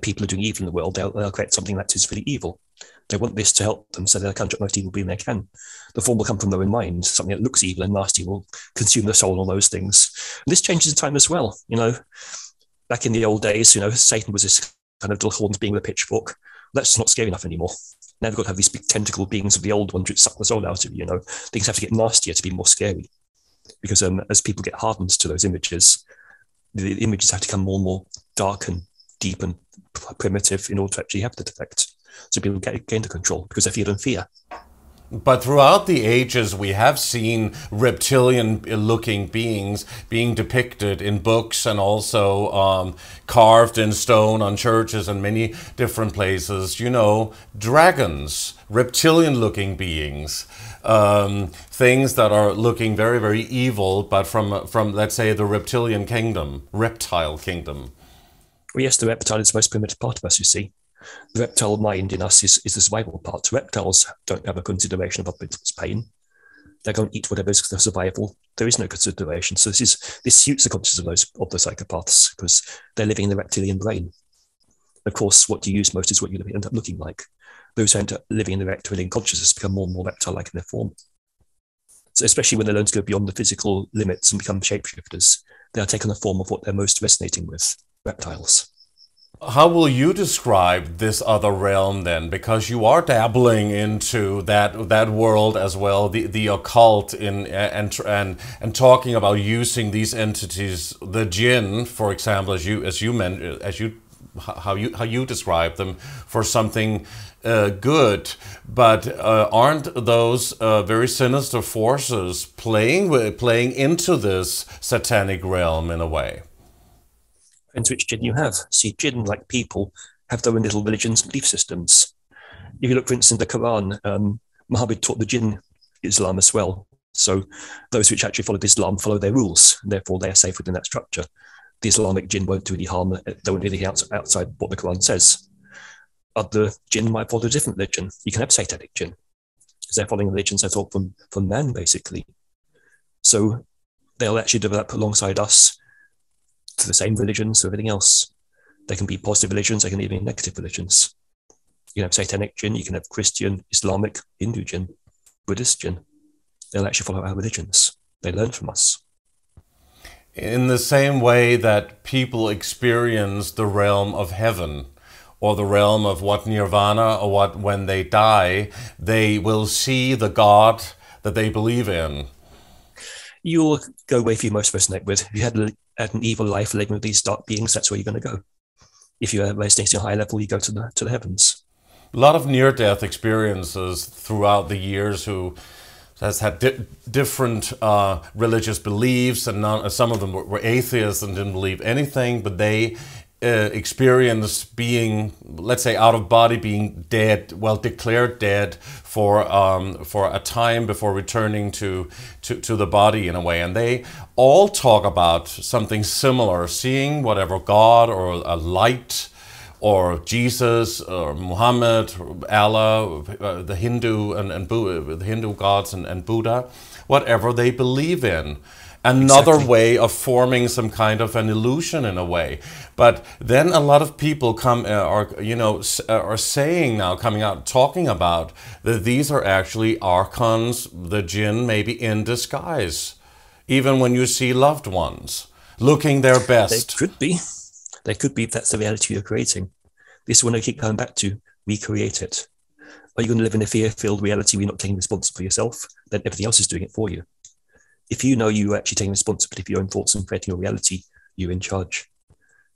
people are doing evil in the world, they'll create something that is really evil. They want this to help them, so they'll conjure up the most evil being they can. The form will come from their own mind. Something that looks evil and nasty will consume the soul and all those things. And this changes in time as well. Back in the old days, Satan was this kind of little horned being with a pitchfork. That's not scary enough anymore. Now we've got to have these big tentacle beings of the old ones which suck the soul out of you. Things have to get nastier to be more scary, because as people get hardened to those images, the images have to become more and more dark and deep and primitive in order to actually have that effect. So people gain the control because they feel in fear. But throughout the ages, we have seen reptilian-looking beings being depicted in books and also carved in stone on churches and many different places. Dragons, reptilian-looking beings, things that are looking very, very evil, but from let's say, the reptile kingdom. Well, yes, the reptile is the most primitive part of us, you see. The reptile mind in us is the survival part. Reptiles don't have a consideration of other people's pain. They're going to eat whatever is for survival. There is no consideration. So this suits the consciousness of the psychopaths, because they're living in the reptilian brain. Of course, what you use most is what you end up looking like. Those who end up living in the reptilian consciousness become more and more reptile-like in their form. So especially when they learn to go beyond the physical limits and become shapeshifters, they'll take on the form of what they're most resonating with, reptiles. How will you describe this other realm then? Because you are dabbling into that world as well, the occult and talking about using these entities, the Djinn, for example, how you describe them, for something good. But aren't those very sinister forces playing into this satanic realm in a way? Depends which Djinn you have. See, Djinn, like people, have their own little religions and belief systems. If you look, for instance, the Quran, Muhammad taught the Djinn Islam as well. So those which actually followed Islam follow their rules, and therefore they are safe within that structure. The Islamic Djinn won't do any harm. They won't do anything outside what the Quran says. Other Djinn might follow a different religion. You can have satanic Djinn, because they're following religions they taught from man, basically. So they'll actually develop alongside us to the same religions, to everything else. They can be positive religions, they can even be negative religions. You can have satanic Djinn, you can have Christian, Islamic, Hindu Djinn, Buddhist Djinn. They'll actually follow our religions. They learn from us. In the same way that people experience the realm of heaven, or the realm of what nirvana, or what when they die, they will see the God that they believe in. You'll go where you most resonate with. If you had an evil life living with these dark beings, that's where you're going to go. If you're resonating at a high level, you go to the heavens. A lot of near-death experiences throughout the years who has had different religious beliefs, and some of them were atheists and didn't believe anything, but they experienced being, let's say, out of body, being dead, well, declared dead for a time before returning to the body in a way. And they all talk about something similar, seeing whatever God or a light or Jesus or Muhammad, or Allah, the Hindu and Buddha, the Hindu gods and Buddha, whatever they believe in. Another way of forming some kind of an illusion in a way. But then a lot of people are saying now, coming out, talking about that these are actually archons, the Djinn, maybe in disguise. Even when you see loved ones looking their best. They could be. They could be if that's the reality you're creating. This is when I keep going back to, we create it. Are you going to live in a fear-filled reality where you're not taking responsibility for yourself? Then everything else is doing it for you. If you know you're actually taking responsibility for your own thoughts and creating your reality, you're in charge.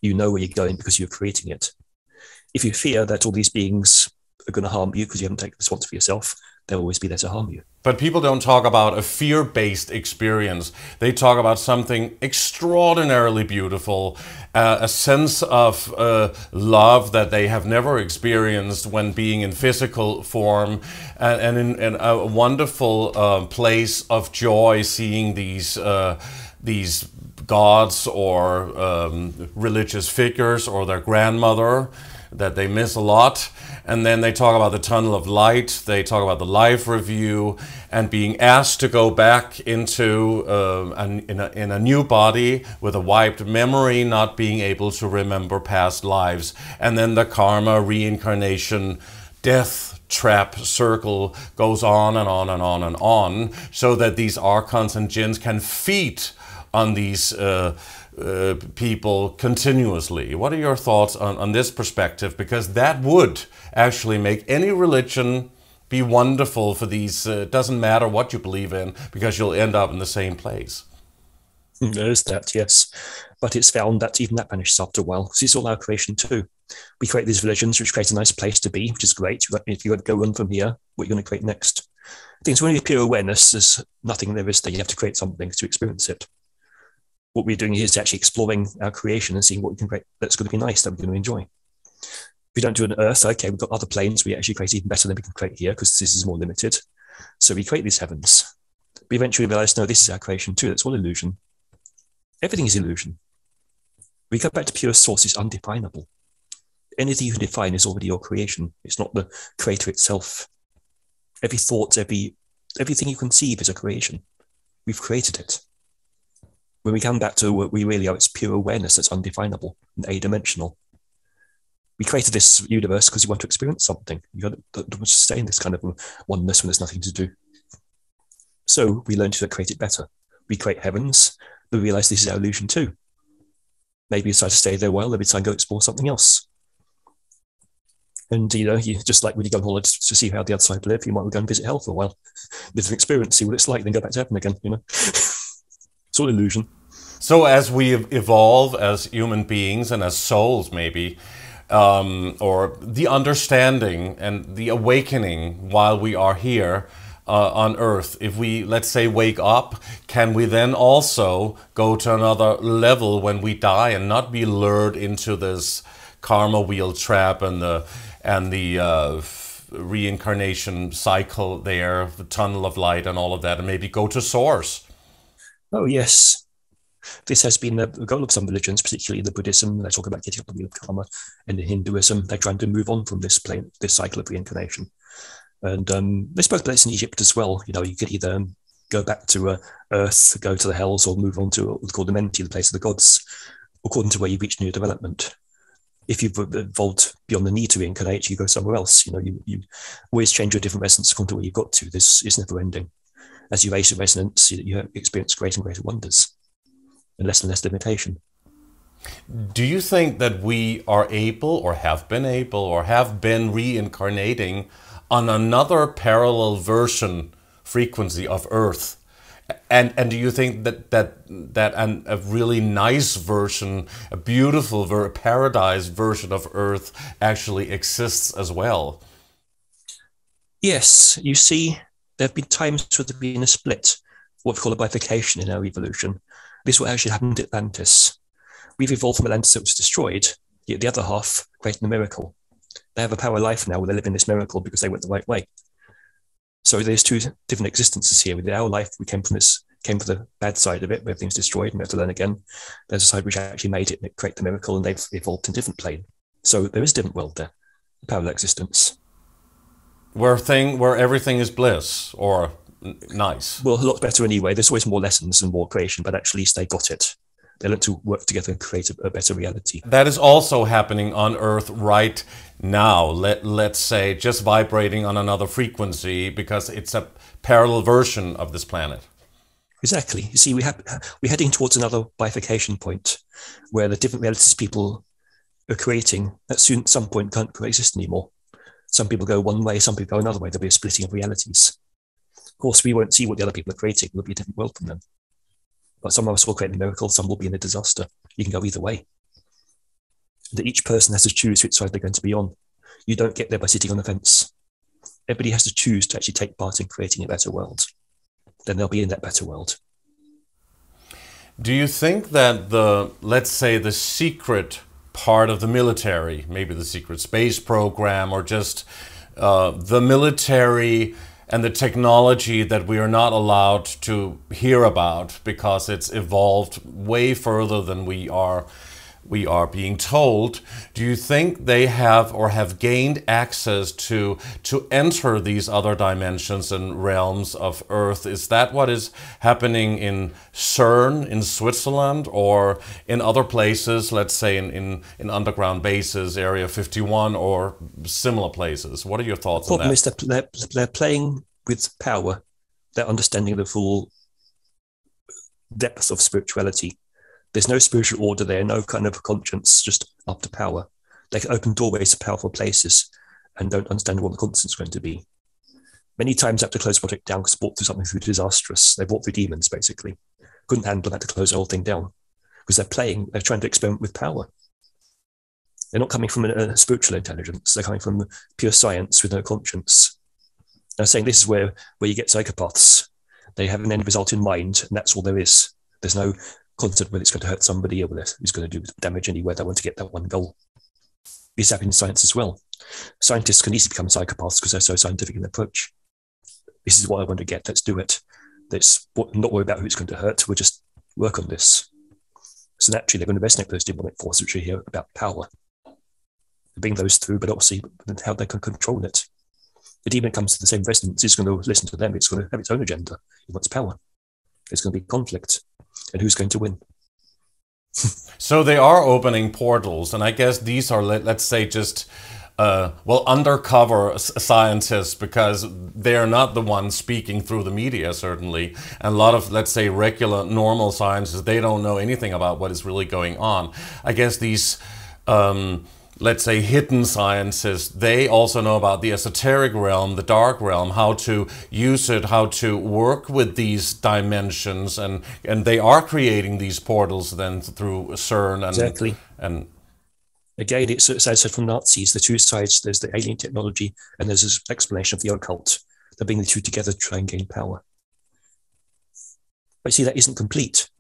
You know where you're going because you're creating it. If you fear that all these beings are going to harm you because you haven't taken responsibility for yourself, they'll always be there to harm you. But people don't talk about a fear-based experience. They talk about something extraordinarily beautiful, a sense of love that they have never experienced when being in physical form, and in a wonderful place of joy, seeing these these gods or religious figures or their grandmother that they miss a lot. And then they talk about the tunnel of light, they talk about the life review, and being asked to go back into in a new body with a wiped memory, not being able to remember past lives. And then the karma, reincarnation, death trap circle goes on and on and on and on, so that these archons and jinns can feed on these people continuously. What are your thoughts on this perspective? Because that would actually make any religion be wonderful for these. Doesn't matter what you believe in, because you'll end up in the same place. There's that, yes. But it's found that even that vanishes after a while, because it's all our creation too. We create these religions which create a nice place to be, which is great. If you're going to go on from here, what are you going to create next? I think it's when you have pure awareness, there's nothing there is there. You have to create something to experience it. What we're doing here is actually exploring our creation and seeing what we can create that's going to be nice, that we're going to enjoy. If we don't do it on Earth, okay, we've got other planes we actually create even better than we can create here, because this is more limited. So we create these heavens. We eventually realize, no, this is our creation too. That's all illusion. Everything is illusion. We go back to pure source, it's undefinable. Anything you can define is already your creation. It's not the creator itself. Every thought, everything you conceive is a creation. We've created it. When we come back to what we really are, it's pure awareness that's undefinable and adimensional. We created this universe because you want to experience something. You got to stay in this kind of oneness when there's nothing to do. So we learn to create it better. We create heavens, but we realize this is our illusion too. Maybe decide to stay there a while, maybe decide to go explore something else. And, you just like when you go on holiday to see how the other side live, you might go and visit hell for a while. Live an experience, see what it's like, then go back to heaven again, It's all illusion. So as we evolve as human beings and as souls maybe, or the understanding and the awakening while we are here on Earth, if we, let's say, wake up, can we then also go to another level when we die and not be lured into this karma wheel trap and the reincarnation cycle there, the tunnel of light and all of that, and maybe go to source? Oh, yes. This has been the goal of some religions, particularly the Buddhism. They talk about getting up the wheel of karma. And in Hinduism, they're trying to move on from this cycle of reincarnation. And they spoke about this in Egypt as well. You could either go back to Earth, go to the hells, or move on to what's called the Menti, the place of the gods, according to where you've reached in your development. If you've evolved beyond the need to reincarnate, you go somewhere else. You always change your different resonance according to where you've got to. This is never ending. As you raise your resonance, you experience greater and greater wonders and less limitation. Do you think that we are able, or have been reincarnating on another parallel version frequency of Earth? And do you think that a really nice version, a beautiful paradise version of Earth actually exists as well? Yes, you see, there have been times where there's been a split, what we call a bifurcation in our evolution. This is what actually happened at Atlantis. We've evolved from Atlantis that was destroyed, yet the other half created a miracle. They have a power of life now where they live in this miracle because they went the right way. So there's two different existences here. With our life, we came from the bad side of it, where everything's destroyed and we have to learn again. There's a side which actually made it and it created the miracle, and they've evolved in a different plane. So there is a different world there, a parallel existence. Where everything is bliss or nice. Well, a lot better anyway. There's always more lessons and more creation, but actually they got it. They learned to work together and create a better reality. That is also happening on Earth right now. Let's say just vibrating on another frequency because it's a parallel version of this planet. Exactly. You see, we're heading towards another bifurcation point where the different realities people are creating at some point can't coexist anymore. Some people go one way, some people go another way. There'll be a splitting of realities. Of course, we won't see what the other people are creating. It'll be a different world from them. But some of us will create a miracle, some will be in a disaster. You can go either way. That each person has to choose which side they're going to be on. You don't get there by sitting on the fence. Everybody has to choose to actually take part in creating a better world. Then they'll be in that better world. Do you think that let's say the secret part of the military, maybe the secret space program, or just the military and the technology that we are not allowed to hear about because it's evolved way further than we are being told. Do you think they have or have gained access to enter these other dimensions and realms of Earth? Is that what is happening in CERN in Switzerland or in other places, let's say in underground bases, Area 51 or similar places? What are your thoughts on that? The problem is that they're playing with power, their understanding of the full depth of spirituality. There's no spiritual order there, no kind of conscience, just after power. They can open doorways to powerful places and don't understand what the consequence is going to be. Many times they have to close the project down because they brought through something through disastrous. They brought through demons, basically. Couldn't handle that to close the whole thing down because they're trying to experiment with power. They're not coming from a spiritual intelligence. They're coming from pure science with no conscience. I'm saying this is where you get psychopaths. They have an end result in mind, and that's all there is. There's no concept whether it's going to hurt somebody or whether it's going to do damage anywhere. They want to get that one goal. This happens in science as well. Scientists can easily become psychopaths because they're so scientific in their approach. This is what I want to get. Let's do it. Let's not worry about who it's going to hurt. We'll just work on this. So naturally, they're going to resonate with those demonic forces which are here about power. They bring those through, but obviously how they can control it. The demon comes to the same resonance. It's going to listen to them. It's going to have its own agenda. It wants power. There's going to be conflict. And who's going to win? So they are opening portals, and I guess these are, let's say, just undercover scientists, because they are not the ones speaking through the media, certainly. And a lot of, let's say, regular, normal scientists, they don't know anything about what is really going on. I guess these let's say, hidden sciences, they also know about the esoteric realm, the dark realm, how to use it, how to work with these dimensions, and they are creating these portals then through CERN. And, exactly. And again, it's as I said from Nazis, the two sides, there's the alien technology and there's this explanation of the occult. They're bringing the two together to try and gain power. But see, that isn't complete.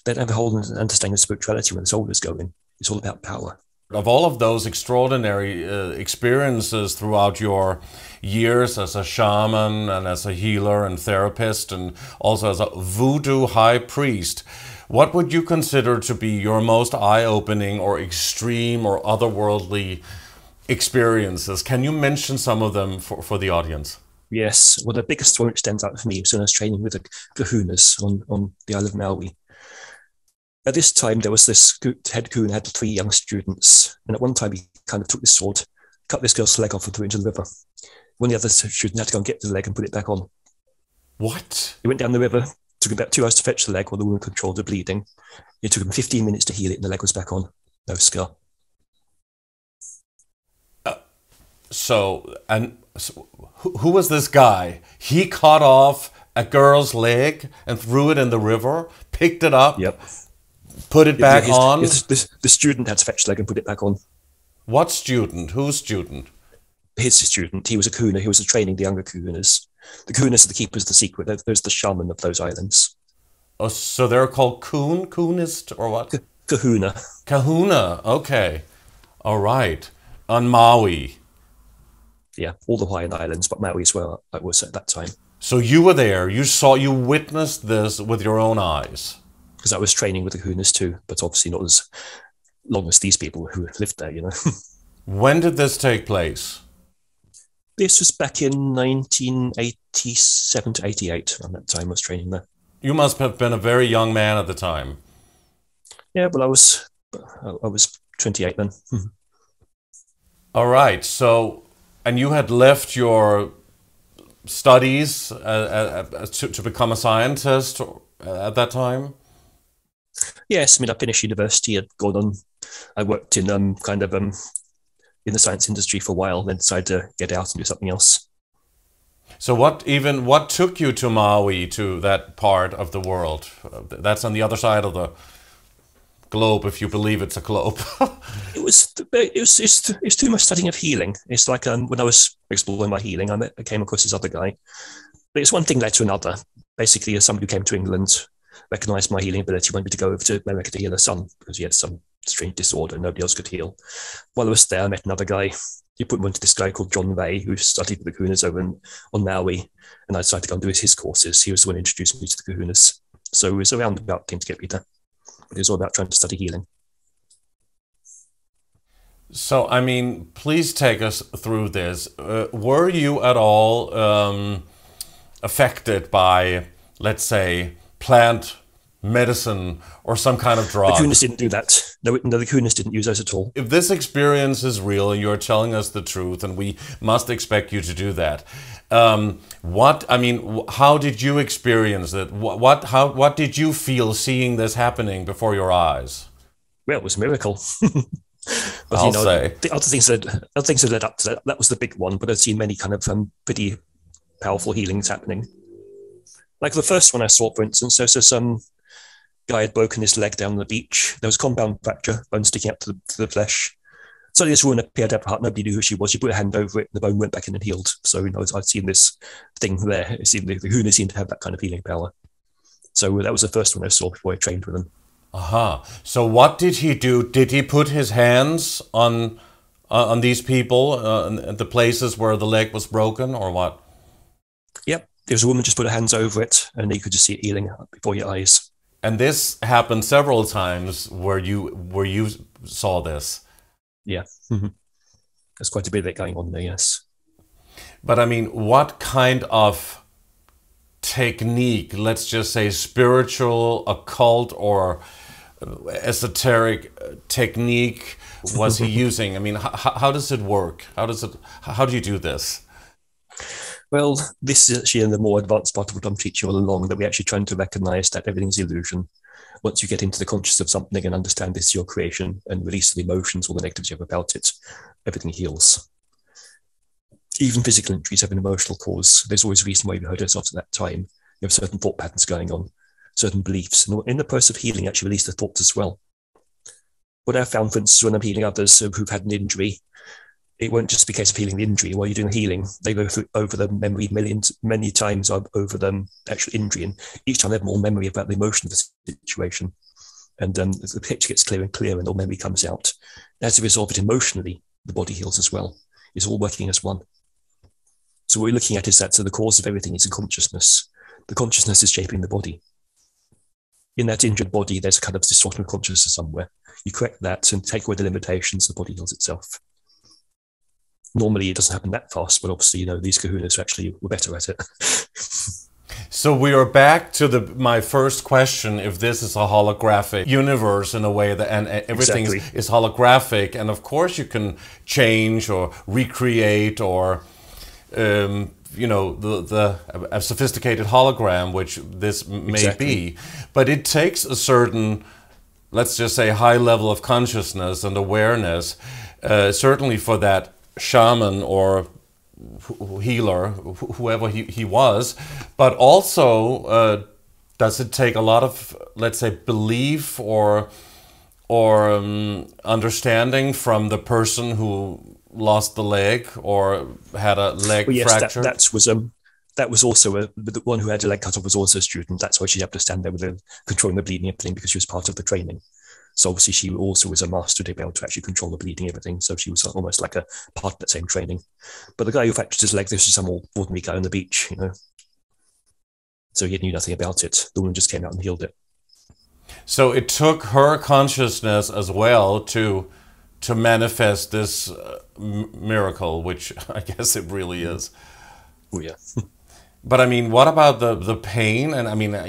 They don't have a whole understanding of spirituality where the soul is going. It's all about power. Of all of those extraordinary experiences throughout your years as a shaman and as a healer and therapist and also as a voodoo high priest, what would you consider to be your most eye-opening or extreme or otherworldly experiences? Can you mention some of them for the audience? Yes. Well, the biggest one which stands out for me was when I was training with the Kahunas on the Isle of Maui. At this time, there was this head Kuna had 3 young students, and at one time he kind of took this sword, cut this girl's leg off and threw it into the river. One of the other students had to go and get the leg and put it back on. What? He went down the river, took about 2 hours to fetch the leg while the woman controlled the bleeding. It took him 15 minutes to heal it, and the leg was back on. No scar. So who was this guy? He cut off a girl's leg and threw it in the river, picked it up. Yep. Put it back on? The student had to fetch the leg and put it back on. What student? Whose student? His student. He was a Kuna. He was training the younger Kahunas. The Kahunas are the keepers of the secret. There's the shaman of those islands. Oh, so they're called Kunist or what? Kahuna. Kahuna, okay. All right. On Maui. Yeah, all the Hawaiian Islands, but Maui is where I was at that time. So you were there. You witnessed this with your own eyes. Because I was training with the Kahunas too, but obviously not as long as these people who lived there, you know. When did this take place? This was back in 1987 to 88. Around that time I was training there. You must have been a very young man at the time. Yeah, well, I was 28 then. All right. So, and you had left your studies to become a scientist at that time? Yes, I mean, I finished university, I'd gone on, I worked in in the science industry for a while, then decided to get out and do something else. So what took you to Maui, to that part of the world? That's on the other side of the globe, if you believe it's a globe. It's too much studying of healing. It's like when I was exploring my healing, I came across this other guy. But it's one thing led to another. Basically, as somebody who came to England, recognised my healing ability, wanted me to go over to America to heal her son because he had some strange disorder nobody else could heal. While I was there, I met another guy. He put me onto this guy called John Ray, who studied with the Kahunas over on Maui, and I decided to go and do his courses. He was the one who introduced me to the Kahunas. So it was around about time to get me there. But it was all about trying to study healing. So, I mean, please take us through this. Were you at all affected by, let's say, plant medicine or some kind of drug? The Kahunas didn't do that. No, the Kahunas didn't use those at all. If this experience is real and you're telling us the truth, and we must expect you to do that, how did you experience it? What did you feel seeing this happening before your eyes? Well, it was a miracle. But I'll say. The other things that led up to that was the big one. But I've seen many kind of pretty powerful healings happening. Like the first one I saw, for instance, there was some guy had broken his leg down on the beach. There was a compound fracture, bone sticking out to the flesh. Suddenly this woman appeared at her heart. Nobody knew who she was. She put her hand over it, and the bone went back in and healed. So, I'd seen this thing there. It seemed the Kahuna seemed to have that kind of healing power. So that was the first one I saw before I trained with them. So what did he do? Did he put his hands on these people, the places where the leg was broken, or what? Yep. There was a woman just put her hands over it, and you could just see it healing before your eyes. And this happened several times where you saw this. Yeah. Mm-hmm. There's quite a bit of it going on there, yes. But I mean, what kind of technique, let's just say spiritual, occult, or esoteric technique was he using? I mean, how does it work? How do you do this? Well, this is actually in the more advanced part of what I'm teaching all along, that we're actually trying to recognize that everything's illusion. Once you get into the consciousness of something and understand this is your creation and release the emotions or the negatives you have about it, everything heals. Even physical injuries have an emotional cause. There's always a reason why you hurt yourself at that time. You have certain thought patterns going on, certain beliefs. And in the process of healing, actually release the thoughts as well. What I've found, for instance, when I'm healing others who've had an injury, it won't just be a case of healing the injury. While you're doing healing, they go over the memory many times over the actual injury. And each time they have more memory about the emotion of the situation. And the picture gets clearer and clearer and all memory comes out. As a result of it emotionally, the body heals as well. It's all working as one. So what we're looking at is that the cause of everything is in consciousness. The consciousness is shaping the body. In that injured body, there's a kind of distortion of consciousness somewhere. You correct that and take away the limitations, the body heals itself. Normally, it doesn't happen that fast, but obviously, these Kahunas actually were better at it. So we are back to my first question: if this is a holographic universe in a way that, and everything is holographic, and of course you can change or recreate or a sophisticated hologram, which this may be, but it takes a certain, let's just say, high level of consciousness and awareness, certainly for that shaman or healer, whoever he was, but also does it take a lot of, let's say, belief or understanding from the person who lost the leg or had a leg fracture? That was also the one who had a leg cut off was also a student. That's why she had to stand there with controlling the bleeding and everything, because she was part of the training. So obviously she also was a master to be able to actually control the bleeding and everything. So she was almost like a part of that same training. But the guy who fractured his leg, this was some ordinary guy on the beach, So he knew nothing about it. The woman just came out and healed it. So it took her consciousness as well to manifest this miracle, which I guess it really is. Oh yeah. But I mean, what about the pain? And I mean, a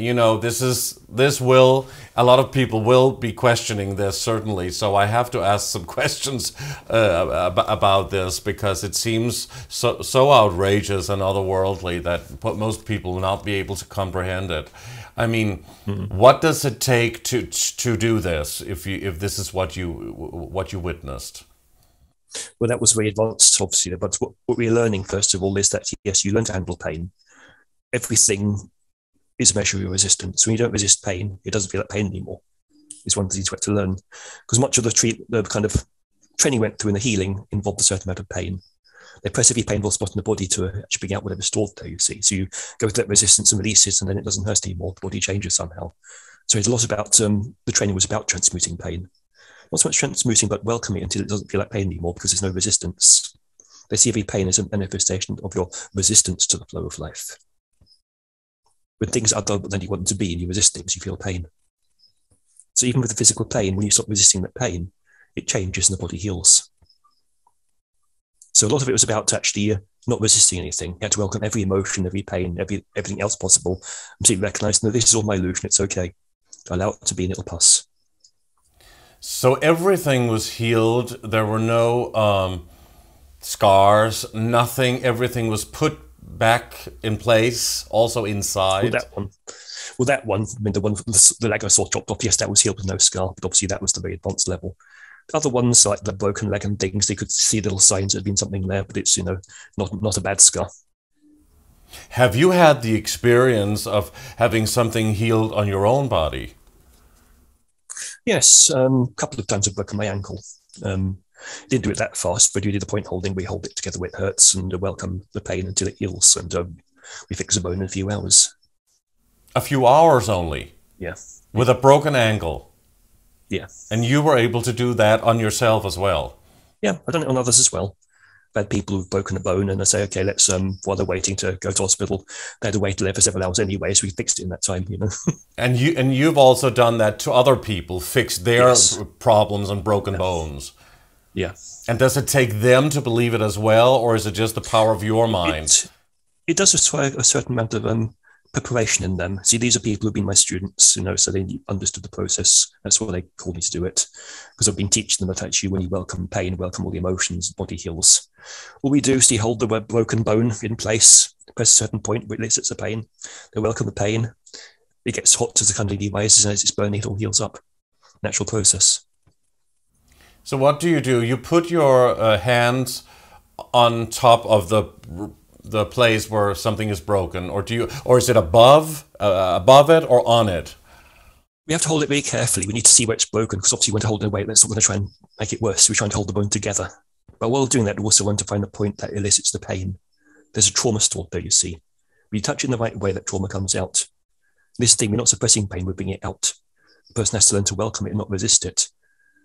lot of people will be questioning this, certainly. So I have to ask some questions about this, because it seems so outrageous and otherworldly that most people will not be able to comprehend it. I mean, what does it take to do this if this is what you witnessed? Well, that was very advanced, obviously. But what we're learning, first of all, is that, yes, you learn to handle pain. Everything is a measure of your resistance. When you don't resist pain, it doesn't feel like pain anymore. It's one of the things we have to learn. Because much of the kind of training went through in the healing involved a certain amount of pain. They press every painful spot in the body to actually bring out whatever's stored there, you see. So you go through that resistance and release it, and then it doesn't hurt anymore. The body changes somehow. So it's a lot about, the training was about transmuting pain. Not so much transmuting, but welcoming it until it doesn't feel like pain anymore, because there's no resistance. They see every pain as a manifestation of your resistance to the flow of life. When things are other than you want them to be and you resist things, you feel pain. So even with the physical pain, when you stop resisting that pain, it changes and the body heals. So a lot of it was about actually not resisting anything. You had to welcome every emotion, every pain, everything else possible, and simply recognize, no, this is all my illusion, it's okay. Allow it to be and it'll pass. So everything was healed. There were no scars, nothing. Everything was put back in place, also inside. Well, that one, I mean, the leg I saw chopped off, yes, that was healed with no scar, but obviously that was the very advanced level. The other ones, like the broken leg and things, they could see little signs there'd been something there, but it's, not a bad scar. Have you had the experience of having something healed on your own body? Yes, a couple of times I've broken my ankle. Didn't do it that fast, but we did the point holding. We hold it together where it hurts and welcome the pain until it heals. And we fix the bone in a few hours. A few hours only? Yeah. With a broken ankle? Yeah. And you were able to do that on yourself as well? Yeah, I've done it on others as well. I've had people who've broken a bone and I say, okay, let's, while they're waiting to go to hospital, they had to wait there for several hours anyway, so we fixed it in that time, And you've also done that to other people, fixed their problems and broken bones? Yeah. And does it take them to believe it as well, or is it just the power of your mind? It does require a certain amount of preparation in them. See, these are people who've been my students, so they understood the process. That's why they called me to do it, because I've been teaching them that actually when you welcome pain, welcome all the emotions, the body heals. All we do is they hold the broken bone in place, press a certain point where it elicits the pain. They welcome the pain. It gets hot as the Kundalini rises, and as it's burning, it all heals up. Natural process. So what do? You put your hands on top of the place where something is broken, or is it above it or on it? We have to hold it very carefully. We need to see where it's broken, because obviously when to hold it away, that's not going to try and make it worse. We're trying to hold the bone together. But while doing that, we also want to find the point that elicits the pain. There's a trauma stored there, you see. When you touch it in the right way, that trauma comes out. This thing, we're not suppressing pain, we're bringing it out. The person has to learn to welcome it and not resist it.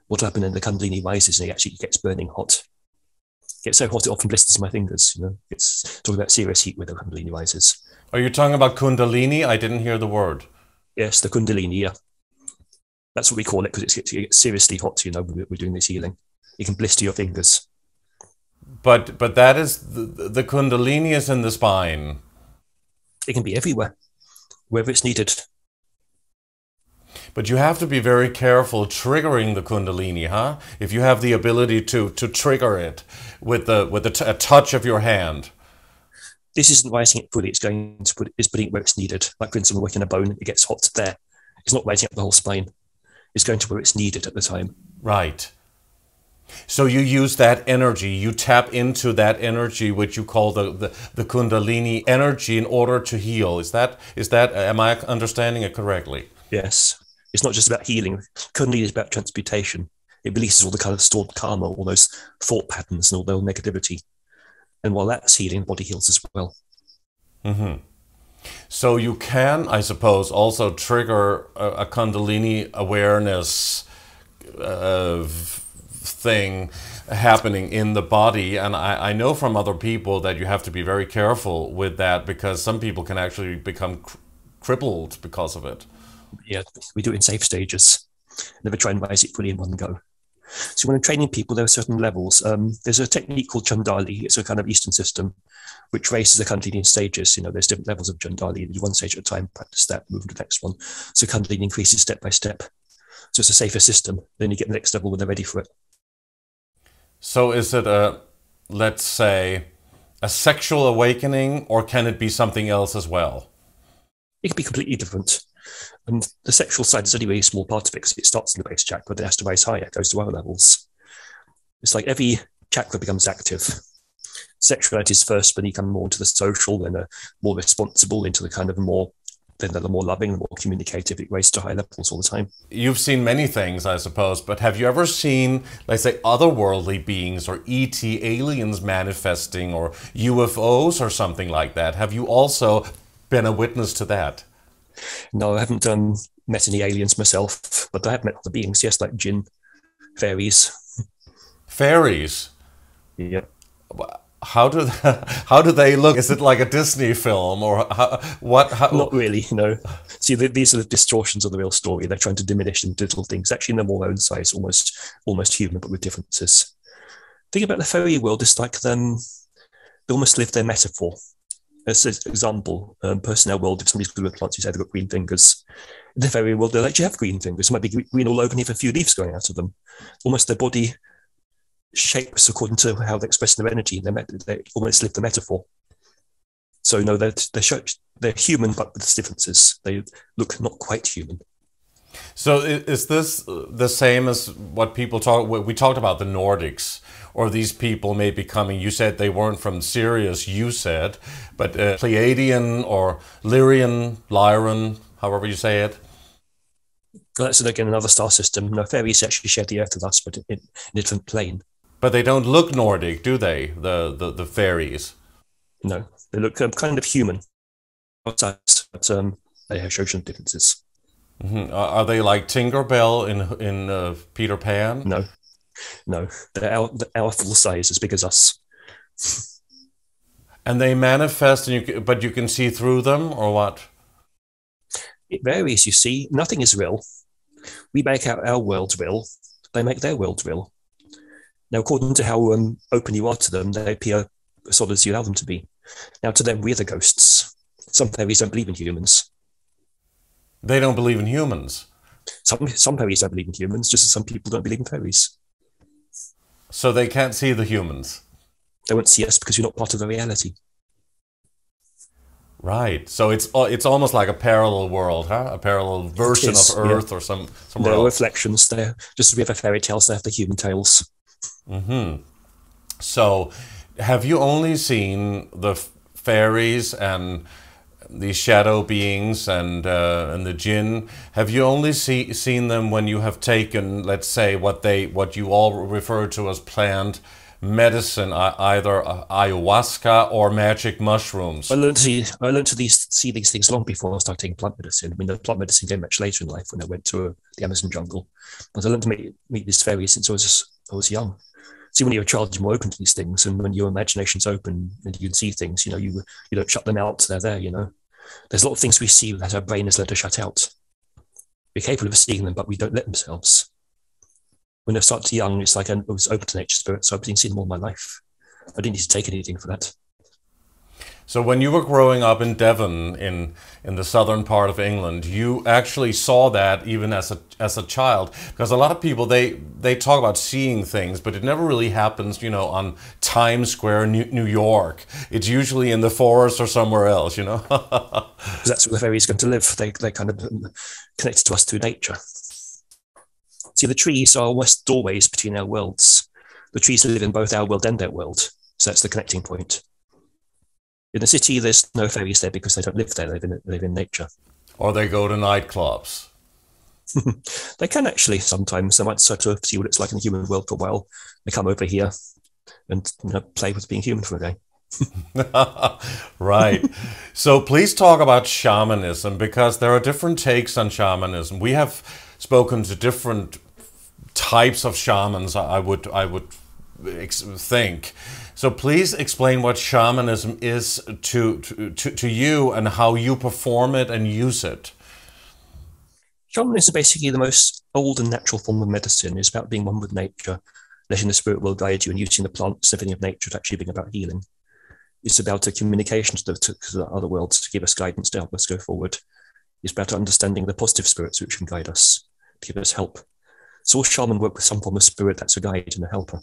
What happened in the Kundalini rises and it actually gets burning hot. It gets so hot it often blisters my fingers. It's talking about serious heat with the Kundalini rises. Are you talking about Kundalini? I didn't hear the word. Yes, the Kundalini, yeah. That's what we call it, because it gets seriously hot, when we're doing this healing. It can blister your fingers. But that is, the Kundalini is in the spine. It can be everywhere, wherever it's needed. But you have to be very careful triggering the Kundalini, huh? If you have the ability to trigger it with a touch of your hand. This isn't rising it fully, it's putting it where it's needed. Like for instance, when we're working a bone, it gets hot there. It's not rising up the whole spine. It's going to where it's needed at the time. Right. So you use that energy, you tap into that energy, which you call the Kundalini energy, in order to heal. Is that am I understanding it correctly? Yes. It's not just about healing. Kundalini is about transmutation. It releases all the kind of stored karma, all those thought patterns and all their negativity. And while that's healing, the body heals as well. Mm-hmm. So you can, I suppose, also trigger a Kundalini awareness thing happening in the body. And I know from other people that you have to be very careful with that, because some people can actually become crippled because of it. Yeah, we do it in safe stages. Never try and rise it fully in one go. So when I'm training people, there are certain levels. There's a technique called Chandali. It's a kind of Eastern system which raises the Kundalini in stages. There's different levels of Chandali. You do one stage at a time, practice that, move to the next one. So Kundalini increases step by step. So it's a safer system. Then you get the next level when they're ready for it. So is it let's say, a sexual awakening, or can it be something else as well? It can be completely different. And the sexual side is only a really small part of it, because it starts in the base chakra, but it has to rise higher, it goes to other levels. It's like every chakra becomes active. Sexuality is first, but you come more into the social, then more responsible, into the kind of more, then the more loving, the more communicative. It raises to high levels all the time. You've seen many things, I suppose, but have you ever seen, let's say, otherworldly beings or ET aliens manifesting, or UFOs or something like that? Have you also been a witness to that? No, I haven't met any aliens myself, but I have met other beings, yes, like Djinn, fairies. Fairies? Yeah. How do how do they look? Is it like a Disney film, or what? Not really, no. See, these are the distortions of the real story. They're trying to diminish into little things. Actually, in their more own size, almost human, but with differences. Think about the fairy world. It's like them. They almost live their metaphor. As an example, person in our world, if somebody's good with plants, you say they've got green fingers. In the fairy world, they'll actually have green fingers. It might be green all over and have a few leaves going out of them. Almost their body shapes according to how they're expressing their energy. They almost live the metaphor. So no, they're human, but with differences. They look not quite human. So is this the same as what people talk? We talked about the Nordics, or these people may be coming. You said they weren't from Sirius. You said, but Pleiadian or Lyran, however you say it. Well, that's again another star system. No, fairies actually share the Earth with us, but in a different plane. But they don't look Nordic, do they? The fairies. No, they look kind of human. But they have social differences. Mm-hmm. Are they like Tinkerbell in Peter Pan? No, they're our full size, as big as us. And they manifest, but you can see through them, or what? It varies. You see, nothing is real. We make our world real. They make their world real. Now, according to how open you are to them, they appear as solid as you allow them to be. Now, to them, we're the ghosts. Some fairies don't believe in humans. They don't believe in humans? Some fairies don't believe in humans, just as some people don't believe in fairies. So they can't see the humans? They won't see us because you're not part of the reality. Right. So it's almost like a parallel world, huh? A parallel version of Earth, or somewhere There are else. reflections there. Just as we have the fairy tales, they have the human tales. Mm-hmm. So have you only seen the fairies and the shadow beings and the Djinn? Have you only seen them when you have taken, let's say, what you all refer to as plant medicine, either ayahuasca or magic mushrooms? I learned to see these things long before I started taking plant medicine. I mean, the plant medicine came much later in life when I went to the Amazon jungle. But I learned to meet these fairies since I was young. See, when you're a child, you're more open to these things, and when your imagination's open and you can see things, you don't shut them out. They're there, There's a lot of things we see that our brain has learned to shut out. We're capable of seeing them, but we don't let themselves. When I started young, it's like I was open to nature spirits, so I've been seeing them all my life. I didn't need to take anything for that. So when you were growing up in Devon, in the southern part of England, you actually saw that even as a child, because a lot of people they talk about seeing things, but it never really happens, on Times Square, New York. It's usually in the forest or somewhere else, Because that's where the fairies are going to live. They kind of connected to us through nature. See, the trees are almost doorways between our worlds. The trees live in both our world and their world, so that's the connecting point. In the city, there's no fairies there because they don't live there. They live in nature. Or they go to nightclubs. They can actually sometimes. They might sort of see what it's like in the human world for a while. They come over here and play with being human for a day. Right. So please talk about shamanism, because there are different takes on shamanism. We have spoken to different types of shamans, I would think. So please explain what shamanism is to you, and how you perform it and use it. Shamanism is basically the most old and natural form of medicine. It's about being one with nature, letting the spirit world guide you, and using the plants and everything of nature to actually bring about healing. It's about a communication to the other worlds to give us guidance, to help us go forward. It's about understanding the positive spirits which can guide us, to give us help. So all shaman work with some form of spirit that's a guide and a helper.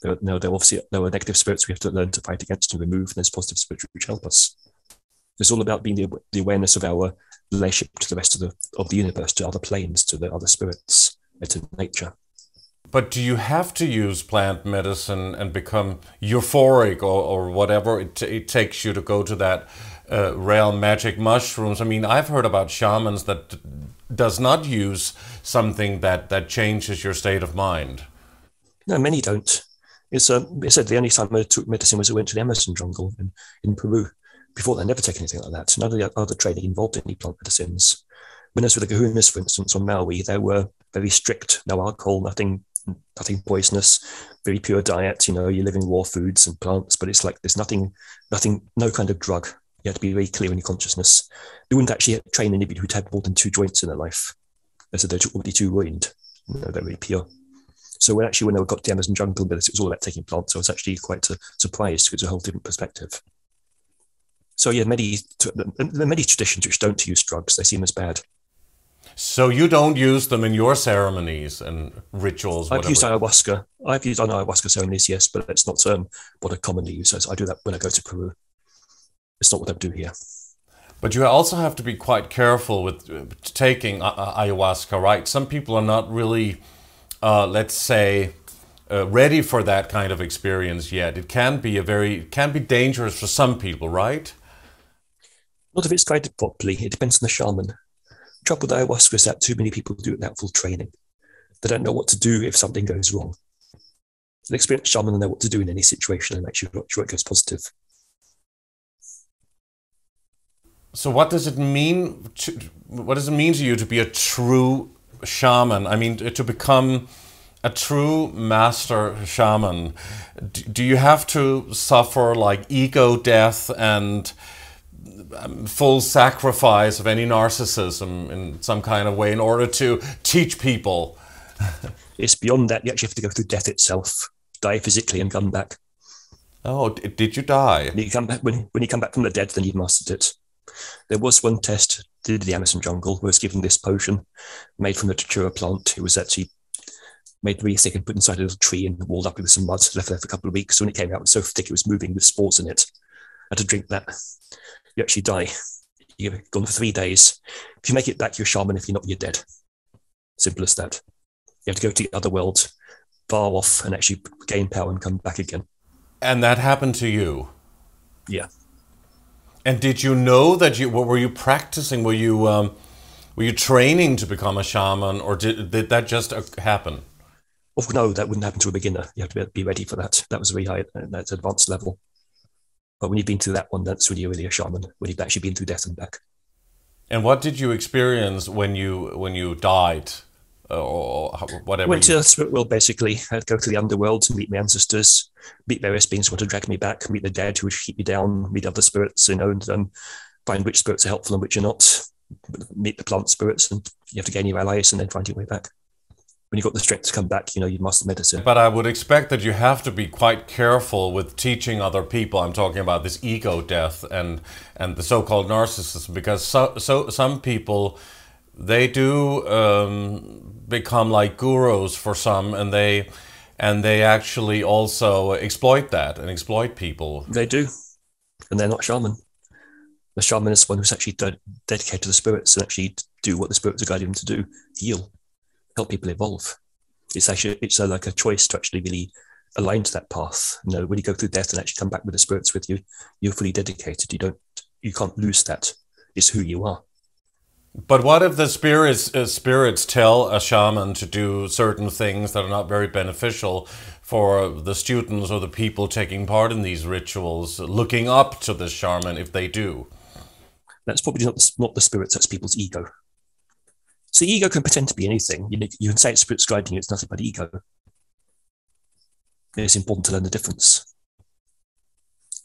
There are negative spirits we have to learn to fight against and remove, and there's positive spirits which help us. It's all about being the awareness of our relationship to the rest of the universe, to other planes, to the other spirits, and to nature. But do you have to use plant medicine and become euphoric, or whatever it takes you to go to that realm, magic mushrooms? I mean, I've heard about shamans that does not use something that changes your state of mind. No, many don't. It said the only time I took medicine was I went to the Amazon jungle in Peru. Before that, I never taken anything like that. None of the other training involved any plant medicines. When I was with the Kahunas, for instance, on Maui, they were very strict. No alcohol, nothing nothing poisonous, very pure diet. You're living raw foods and plants, but it's like there's nothing, no kind of drug. You have to be very clear in your consciousness. They wouldn't actually train anybody who'd had more than 2 joints in their life. They said they're already too ruined. They're very pure. So when I got the Amazon jungle with it was all about taking plants. So I was actually quite surprised because it's a whole different perspective. So yeah, many traditions which don't use drugs, they seem as bad. So you don't use them in your ceremonies and rituals? I've used ayahuasca. I've used on ayahuasca ceremonies, yes, but it's not what I commonly use. I do that when I go to Peru. It's not what I do here. But you also have to be quite careful with taking ayahuasca, right? Some people are not really, let's say, ready for that kind of experience yet. It can be dangerous for some people, right? Not if it's guided properly. It depends on the shaman. The trouble with ayahuasca is that too many people do it without full training. They don't know what to do if something goes wrong. An experienced shaman will know what to do in any situation and make sure it goes positive. So what does it mean to you to be a true shaman? I mean, to become a true master shaman, do you have to suffer like ego death and full sacrifice of any narcissism in some kind of way in order to teach people? It's beyond that. You actually have to go through death itself, die physically and come back. Oh, did you die? When you come back, when you come back from the dead, then you've mastered it. There was one test did the Amazon jungle who was given this potion made from the datura plant. It was actually made really thick and put inside a little tree and walled up with some mud, left there for a couple of weeks. So when it came out, it was so thick it was moving with spores in it. I had to drink that. You actually die. You're gone for 3 days. If you make it back, you're a shaman. If you're not, you're dead. Simple as that. You have to go to the other world, far off, and actually gain power and come back again. And that happened to you? Yeah. And did you know that were you practicing? Were you training to become a shaman, or did that just happen? Oh no, that wouldn't happen to a beginner. You have to be ready for that. That was very high. That's advanced level. But when you've been through that one, that's when you're really a shaman. When you've actually been through death and back. And what did you experience when you died, or whatever? Went to the spirit world basically. I'd go to the underworld to meet my ancestors, meet various beings who want to drag me back, meet the dead who would keep me down, meet other spirits, and find which spirits are helpful and which are not. Meet the plant spirits, and you have to gain your allies, and then find your way back. When you've got the strength to come back, you master medicine. But I would expect that you have to be quite careful with teaching other people. I'm talking about this ego death and the so-called narcissism, because some people, they do become like gurus for some, and they actually also exploit that and exploit people. They do, and they're not shaman. The shaman is one who's actually dedicated to the spirits and actually do what the spirits are guiding them to do: heal, help people evolve. It's like a choice to actually really align to that path. When you go through death and actually come back with the spirits with you, you're fully dedicated. You can't lose that. It's who you are. But what if the spirits tell a shaman to do certain things that are not very beneficial for the students or the people taking part in these rituals, looking up to the shaman if they do? That's probably not the spirits, that's people's ego. So the ego can pretend to be anything. You can say it's spirits guiding you, it's nothing but ego. It's important to learn the difference.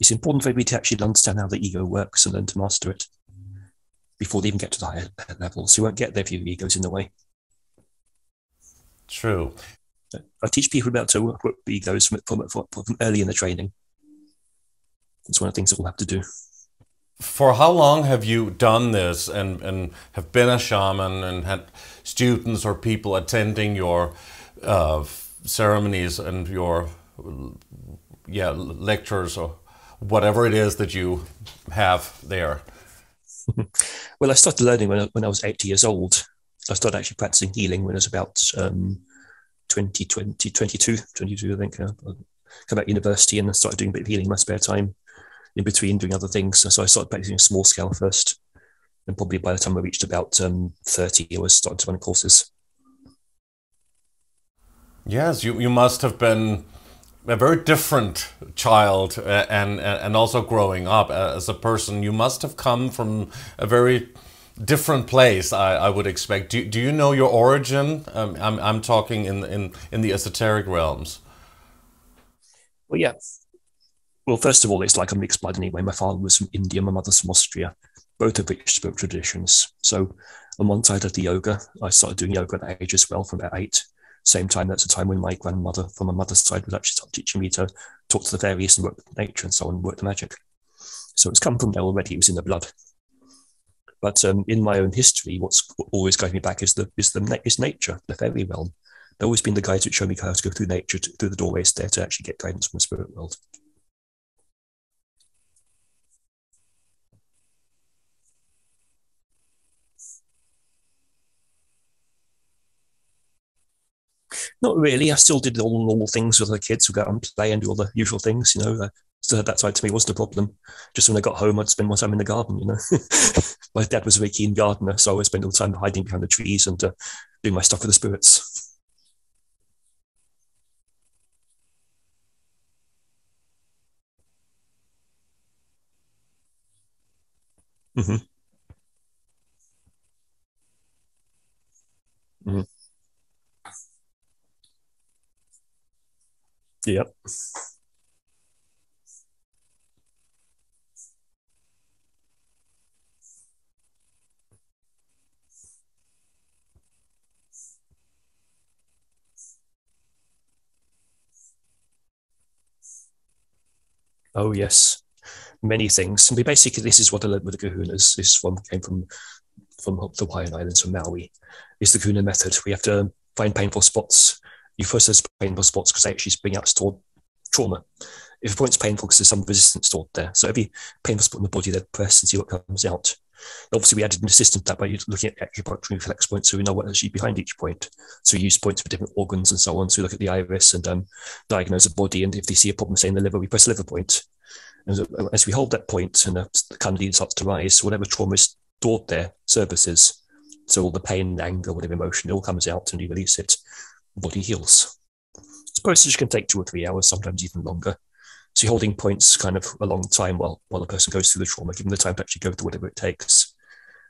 It's important for everybody to actually understand how the ego works and learn to master it before they even get to the higher levels. You won't get there if your ego's in the way. True. I teach people about to work with egos from early in the training. It's one of the things that we'll have to do. For how long have you done this and have been a shaman and had students or people attending your ceremonies and your lectures or whatever it is that you have there? Well, I started learning when I was 80 years old. I started actually practicing healing when I was about 22, I think. I came out of university and I started doing a bit of healing in my spare time, in between doing other things. So I started practicing a small scale first. And probably by the time I reached about 30, I was starting to run courses. Yes, you must have been a very different child and also growing up as a person. You must have come from a very different place, I would expect. Do you know your origin? I'm talking in the esoteric realms. Well, yeah. Well, first of all, it's like a mixed blood anyway. My father was from India, my mother's from Austria, both of which spoke traditions. So on one side of the yoga, I started doing yoga at that age as well, from about 8. Same time, that's the time when my grandmother from my mother's side was actually teaching me to talk to the fairies and work with nature and so on, work the magic. So it's come from there already, it was in the blood. But in my own history, what's always guiding me back is nature, the fairy realm. They've always been the guides which show me how to go through nature, through the doorways there to actually get guidance from the spirit world. Not really. I still did all the normal things with the kids who go out and play and do all the usual things, you know. Still had that side to me, wasn't a problem. Just when I got home, I'd spend more time in the garden, you know. My dad was a very keen gardener, so I spent all the time hiding behind the trees and doing my stuff with the spirits. Mm-hmm. Mm-hmm. Yep. Oh yes, many things. And basically, this is what I learned with the Kahunas. Came from the Hawaiian Islands, from Maui. Is the Kuna Method. We have to find painful spots. You first there's painful spots because they actually bring out stored trauma. If a point's painful because there's some resistance stored there. So every painful spot in the body, they press and see what comes out. Obviously, we added an assistant to that by looking at acupuncture and reflex points, so we know what actually behind each point. So we use points for different organs and so on. So we look at the iris and diagnose the body, and if they see a problem, say in the liver, we press the liver point. And as we hold that point and the Kundalini starts to rise, whatever trauma is stored there surfaces. So all the pain, anger, whatever emotion, it all comes out and you release it. The body heals. This process can take 2 or 3 hours, sometimes even longer. So you're holding points kind of a long time while the person goes through the trauma, give them the time to actually go through whatever it takes.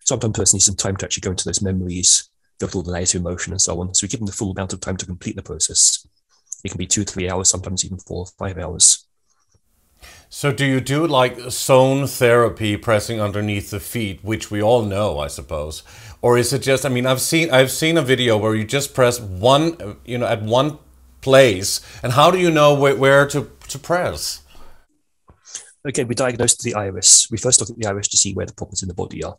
Sometimes the person needs some time to actually go into those memories, go through all the layers of emotion and so on. So we give them the full amount of time to complete the process. It can be 2 or 3 hours, sometimes even 4 or 5 hours. So do you do like zone therapy, pressing underneath the feet, which we all know, I suppose? Or is it just, I mean, I've seen a video where you just press one, you know, at one place, and how do you know where to press? Okay, we diagnose the iris. We first look at the iris to see where the problems in the body are.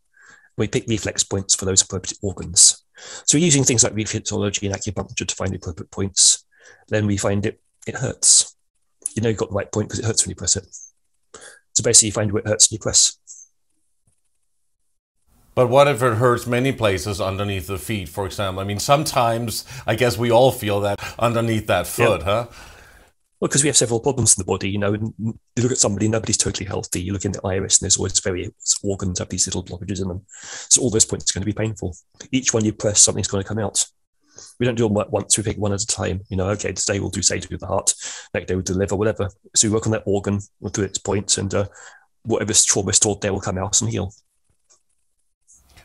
We pick reflex points for those appropriate organs. So we're using things like reflexology and acupuncture to find the appropriate points. Then we find it hurts. You know you've got the right point because it hurts when you press it. So basically you find where it hurts and you press. But what if it hurts many places underneath the feet, for example? I mean, sometimes I guess we all feel that underneath that foot, yeah. Huh? Well, because we have several problems in the body, you know, you look at somebody, nobody's totally healthy. You look in the iris and there's always various organs have these little blockages in them. So all those points are going to be painful. Each one you press, something's going to come out. We don't do them once, we pick one at a time. You know, okay, today we'll do, say, to the heart, next day we'll do the liver, whatever. So we work on that organ through its points and whatever trauma is stored there will come out and heal.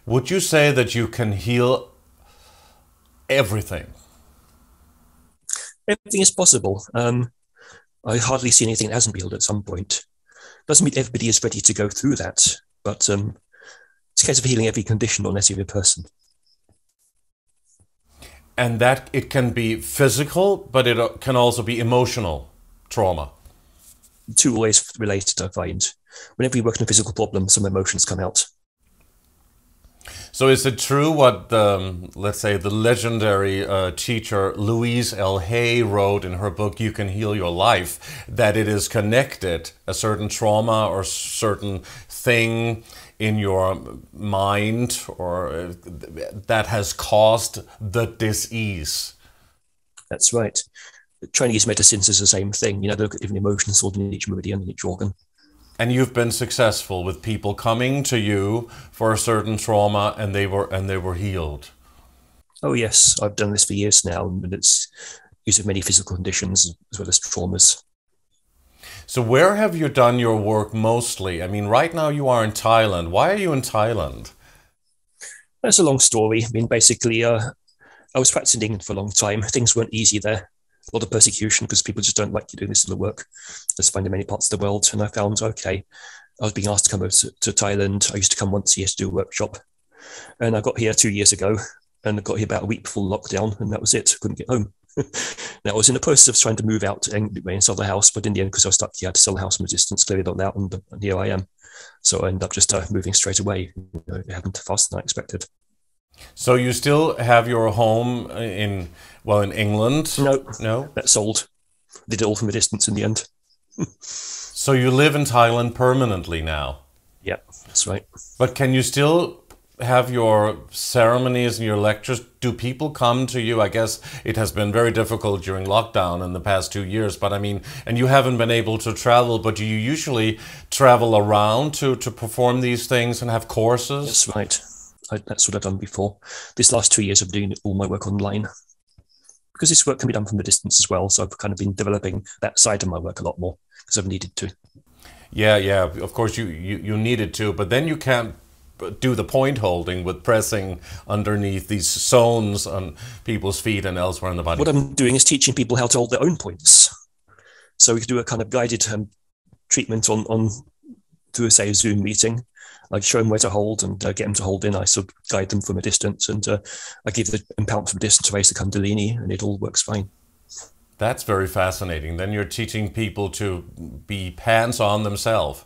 Would you say that you can heal everything? Everything is possible. I hardly see anything that hasn't been healed at some point. Doesn't mean everybody is ready to go through that, but it's a case of healing every condition, not necessarily every person. And that it can be physical, but it can also be emotional trauma. 2 ways related, I find. Whenever you work on a physical problem, some emotions come out. So is it true what, let's say, the legendary teacher Louise L. Hay wrote in her book, You Can Heal Your Life, that it is connected, a certain trauma or certain thing in your mind or that has caused the disease? That's right. Chinese medicine is the same thing. You know, they look at different emotions stored in each meridian and each organ. And you've been successful with people coming to you for a certain trauma and they were healed. Oh yes, I've done this for years now, and it's used in many physical conditions as well as traumas. So where have you done your work mostly? I mean, right now you are in Thailand. Why are you in Thailand? That's a long story. I mean, basically, I was practicing in England for a long time. Things weren't easy there. A lot of persecution because people just don't like you doing this sort of work. Just find in many parts of the world. And I found, okay, I was being asked to come over to Thailand. I used to come once a year to do a workshop. And I got here 2 years ago, and I got here about a week before lockdown, and that was it. Couldn't get home. Now, I was in the process of trying to move out anyway and sell the house, but in the end, because I was stuck here, I had to sell the house from a distance, clear it all out, and here I am. So I ended up just moving straight away. It happened faster than I expected. So you still have your home in England? No, that's sold. Did it all from a distance in the end. So you live in Thailand permanently now? Yeah, that's right. But can you still have your ceremonies and your lectures? Do people come to you? I guess it has been very difficult during lockdown in the past 2 years, but I mean, and you haven't been able to travel, but do you usually travel around to perform these things and have courses? That's right. That's what I've done before. This last 2 years, I've been doing all my work online because this work can be done from a distance as well. So I've kind of been developing that side of my work a lot more because I've needed to. Yeah. Of course, you needed to, but then you can't do the point holding with pressing underneath these zones on people's feet and elsewhere in the body. What I'm doing is teaching people how to hold their own points. So we could do a kind of guided treatment on through, say, a Zoom meeting. I show them where to hold and get them to hold in. I sort of guide them from a distance, and I give the empowerment from a distance to raise the Kundalini, and it all works fine. That's very fascinating. Then you're teaching people to be hands-on themselves.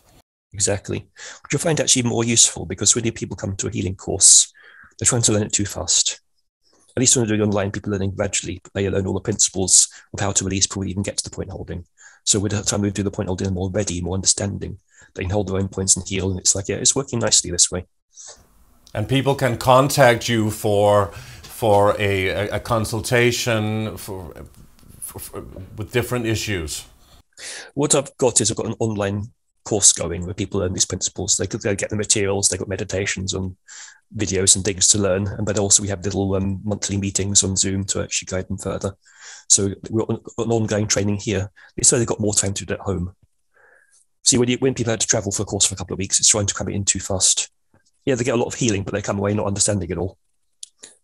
Exactly. Which I find actually more useful because when people come to a healing course, they're trying to learn it too fast. At least when they're doing online, people are learning gradually, but they learn all the principles of how to release before we even get to the point holding. So with the time we do the point holding, they're more ready, more understanding. They can hold their own points and heal, and it's like, yeah, it's working nicely this way. And people can contact you for a consultation with different issues. What I've got is I've got an online course going where people learn these principles. They could go get the materials, they've got meditations and videos and things to learn, but also we have little monthly meetings on Zoom to actually guide them further. So we're on an ongoing training here. So they've got more time to do it at home. See, when people had to travel for a course for a couple of weeks, it's trying to cram it in too fast. Yeah, they get a lot of healing, but they come away not understanding it all.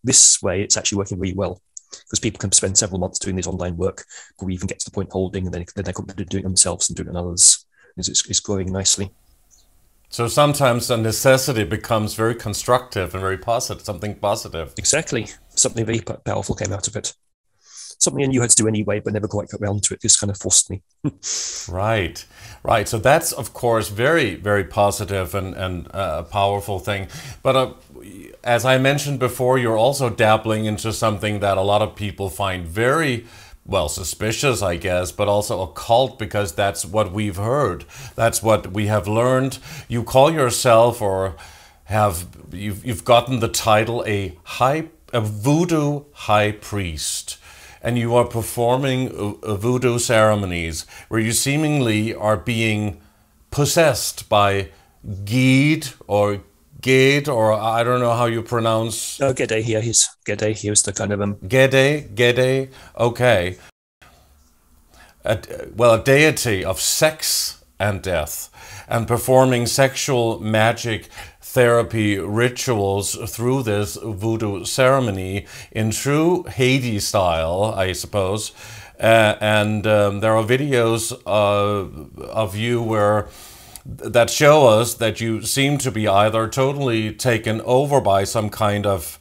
This way, it's actually working really well because people can spend several months doing this online work before we even get to the point holding, and then they come to doing it themselves and doing it on others. It's growing nicely. So sometimes the necessity becomes very constructive and very positive, something positive. Exactly. Something very powerful came out of it. Something I knew had to do anyway, but never quite got around to it. This kind of forced me. Right. So that's, of course, very, very positive and a powerful thing. But as I mentioned before, you're also dabbling into something that a lot of people find very, well, suspicious, I guess, but also occult, because that's what we've heard. That's what we have learned. You call yourself, or you've gotten the title, a voodoo high priest. And you are performing voodoo ceremonies where you seemingly are being possessed by Gede or I don't know how you pronounce. Gede here. Gede here is the kind of Gede. Okay. A deity of sex and death, and performing sexual magic therapy rituals through this voodoo ceremony in true Haiti style, I suppose. And there are videos of you that show us that you seem to be either totally taken over by some kind of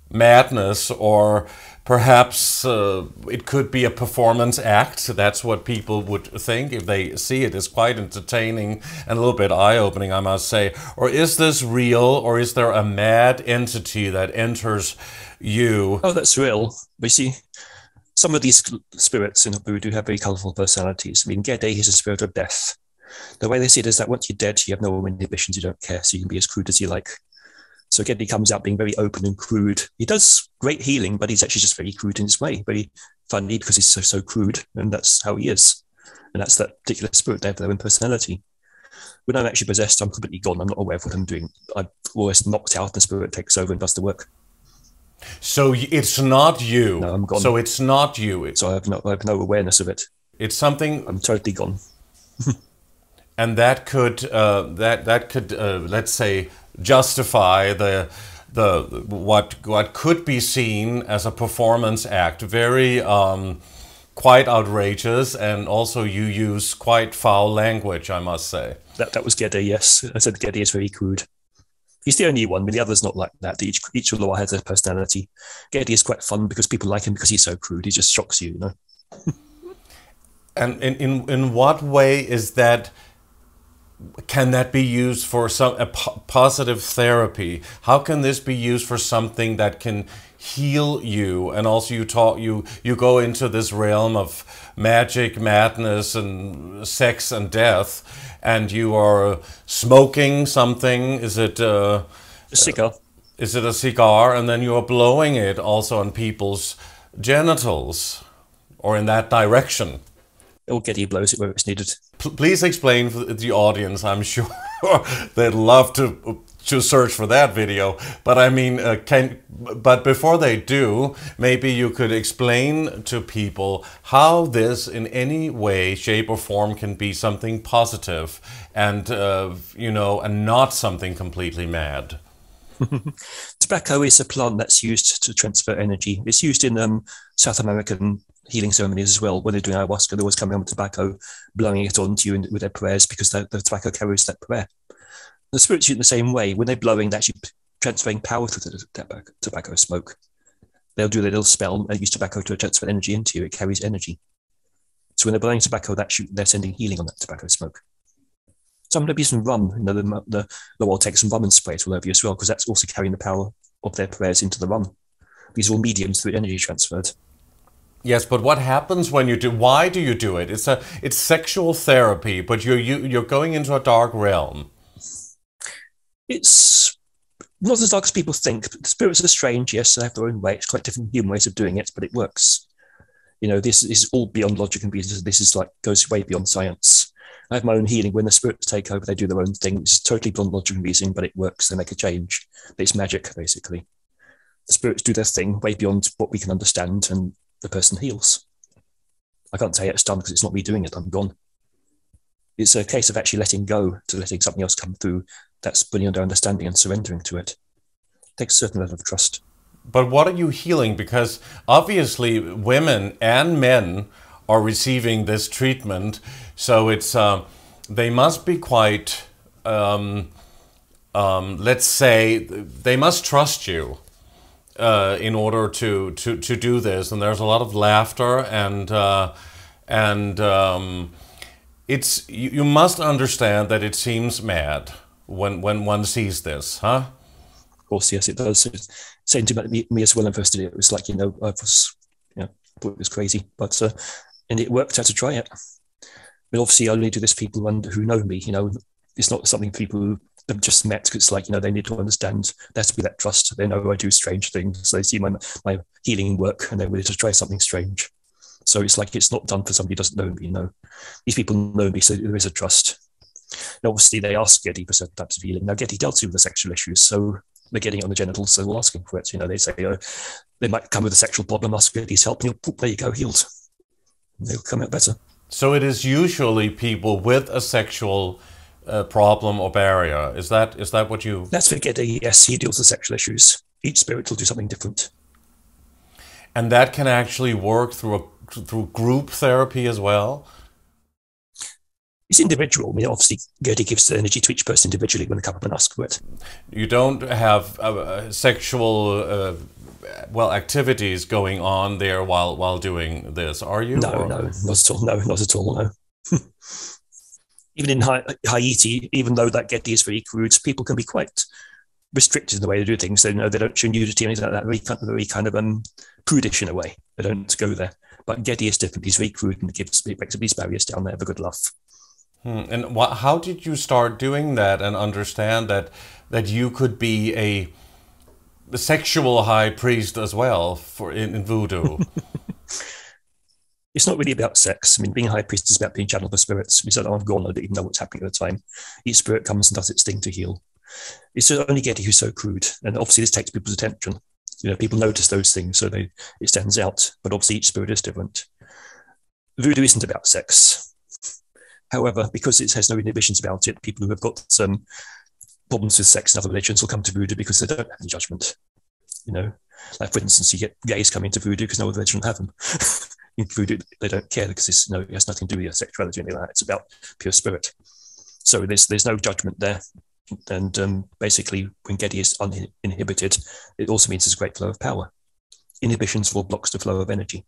madness, or perhaps it could be a performance act. That's what people would think if they see it. It's quite entertaining and a little bit eye-opening, I must say. Or is this real, or is there a mad entity that enters you? Oh, that's real. We see some of these spirits in voodoo have very colourful personalities. I mean, Gede is a spirit of death. The way they see it is that once you're dead, you have no inhibitions, you don't care, so you can be as crude as you like. So Gede comes out being very open and crude. He does great healing, but he's actually just very crude in his way, very funny because he's so crude, and that's how he is. And that's that particular spirit. They have their own personality. When I'm actually possessed, I'm completely gone. I'm not aware of what I'm doing. I'm always knocked out, and the spirit takes over and does the work. So it's not you. No, I'm gone. So it's not you. So I have no awareness of it. It's something. I'm totally gone. And that could let's say, justify the what could be seen as a performance act, very quite outrageous, and also you use quite foul language, I must say. That was Geddy, yes. I said Geddy is very crude. He's the only one, but the other's not like that. Each Loa has a personality. Geddy is quite fun because people like him because he's so crude. He just shocks you, you know. And in what way is that? Can that be used for a positive therapy? How can this be used for something that can heal you? And also you go into this realm of magic, madness, and sex and death, and you are smoking something. Is it a cigar? Is it a cigar? And then you are blowing it also on people's genitals, or in that direction. Or Geddy blows it where it's needed. Please explain for the audience. I'm sure they'd love to search for that video. But I mean, but before they do, maybe you could explain to people how this, in any way, shape, or form, can be something positive, and you know, and not something completely mad. Tobacco is a plant that's used to transfer energy. It's used in South American healing ceremonies as well. When they're doing ayahuasca, they always come around with tobacco, blowing it onto you with their prayers, because the tobacco carries that prayer. The spirits use it in the same way. When they're blowing, they're actually transferring power through the tobacco smoke. They'll do their little spell and use tobacco to transfer energy into you. It carries energy. So when they're blowing tobacco, they're sending healing on that tobacco smoke. Some maybe some rum. You know, the will take some rum and spray it all over you as well, because that's also carrying the power of their prayers into the rum. These are all mediums through energy transferred. Yes, but what happens when you do? Why do you do it? It's sexual therapy, but you're going into a dark realm. It's not as dark as people think. The spirits are strange, yes, they have their own way. It's quite different human ways of doing it, but it works. You know, this is all beyond logic and reason. This is like goes way beyond science. I have my own healing. When the spirits take over, they do their own thing. It's totally beyond logic and reason, but it works. They make a change. It's magic, basically. The spirits do their thing way beyond what we can understand, and the person heals. I can't say it's done because it's not me doing it. I'm gone. It's a case of actually letting go, to letting something else come through that's beyond our understanding and surrendering to it. It takes a certain level of trust. But what are you healing? Because obviously women and men are receiving this treatment, so it's they must be quite, let's say, they must trust you in order to do this. And there's a lot of laughter, and it's you must understand that it seems mad when one sees this, huh? Of course, yes, it does. Same to me as well. When I first did it, it was like, you know, I was, you know, thought it was crazy, but and it worked. I had to try it. But obviously, I only do this people who know me. You know, it's not something people who have just met. Because it's like, you know, they need to understand. There has to be that trust. They know I do strange things. So they see my healing work, and they're willing to try something strange. So it's like it's not done for somebody who doesn't know me. You know, these people know me, so there is a trust. And obviously, they ask Geddy for certain types of healing. Now, Geddy dealt with the sexual issues, so they're getting it on the genitals, so we're asking for it. You know, they say they might come with a sexual problem, ask Geddy's help, and there you go, healed. And they'll come out better. So it is usually people with a sexual problem or barrier. Is that what you? That's for Geddy. Yes, he deals with sexual issues. Each spirit will do something different. And that can actually work through group therapy as well. It's individual. I mean, obviously, Geddy gives the energy to each person individually when they come up and ask for it. You don't have sexual activities going on there while doing this, are you? No, not at all. No, not at all. No. Even in Haiti, even though that Geddy is very crude, people can be quite restricted in the way they do things. They know they don't show nudity or anything like that. Very kind of prudish in a way. They don't go there. But Geddy is different. He's very crude and breaks these barriers down there for good love. And how did you start doing that and understand that you could be a sexual high priest as well in voodoo? It's not really about sex. I mean, being a high priest is about being channeled for spirits. We said, I'm gone. I didn't even know what's happening at the time. Each spirit comes and does its thing to heal. It's only Geddy who's so crude. And obviously this takes people's attention. You know, people notice those things, so it stands out. But obviously each spirit is different. Voodoo isn't about sex. However, because it has no inhibitions about it, people who have got problems with sex in other religions will come to voodoo because they don't have any judgment. You know, like for instance, you get gays coming to voodoo because no other religion will have them. In voodoo, they don't care because it has nothing to do with your sexuality or anything like that. It's about pure spirit. So there's no judgment there. And basically, when Gedi is uninhibited, it also means there's a great flow of power. Inhibitions will blocks the flow of energy.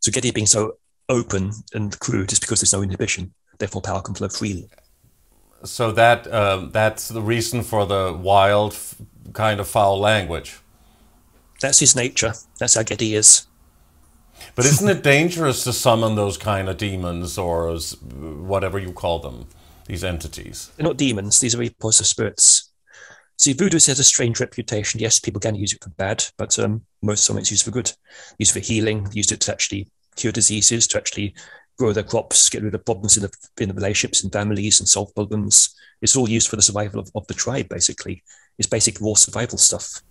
So Gedi being so open and crude is because there's no inhibition. Therefore, power can flow freely. So that's the reason for the wild, kind of foul language. That's his nature. That's how Gedi is. But isn't it dangerous to summon those kind of demons, or whatever you call them, these entities? They're not demons. These are very positive spirits. See, voodoo has a strange reputation. Yes, people can use it for bad, but most of them it's used for good. Used for healing. Used it to actually cure diseases, to actually grow their crops, get rid of problems in the relationships and families, and solve problems. It's all used for the survival of the tribe, basically. It's basic raw survival stuff.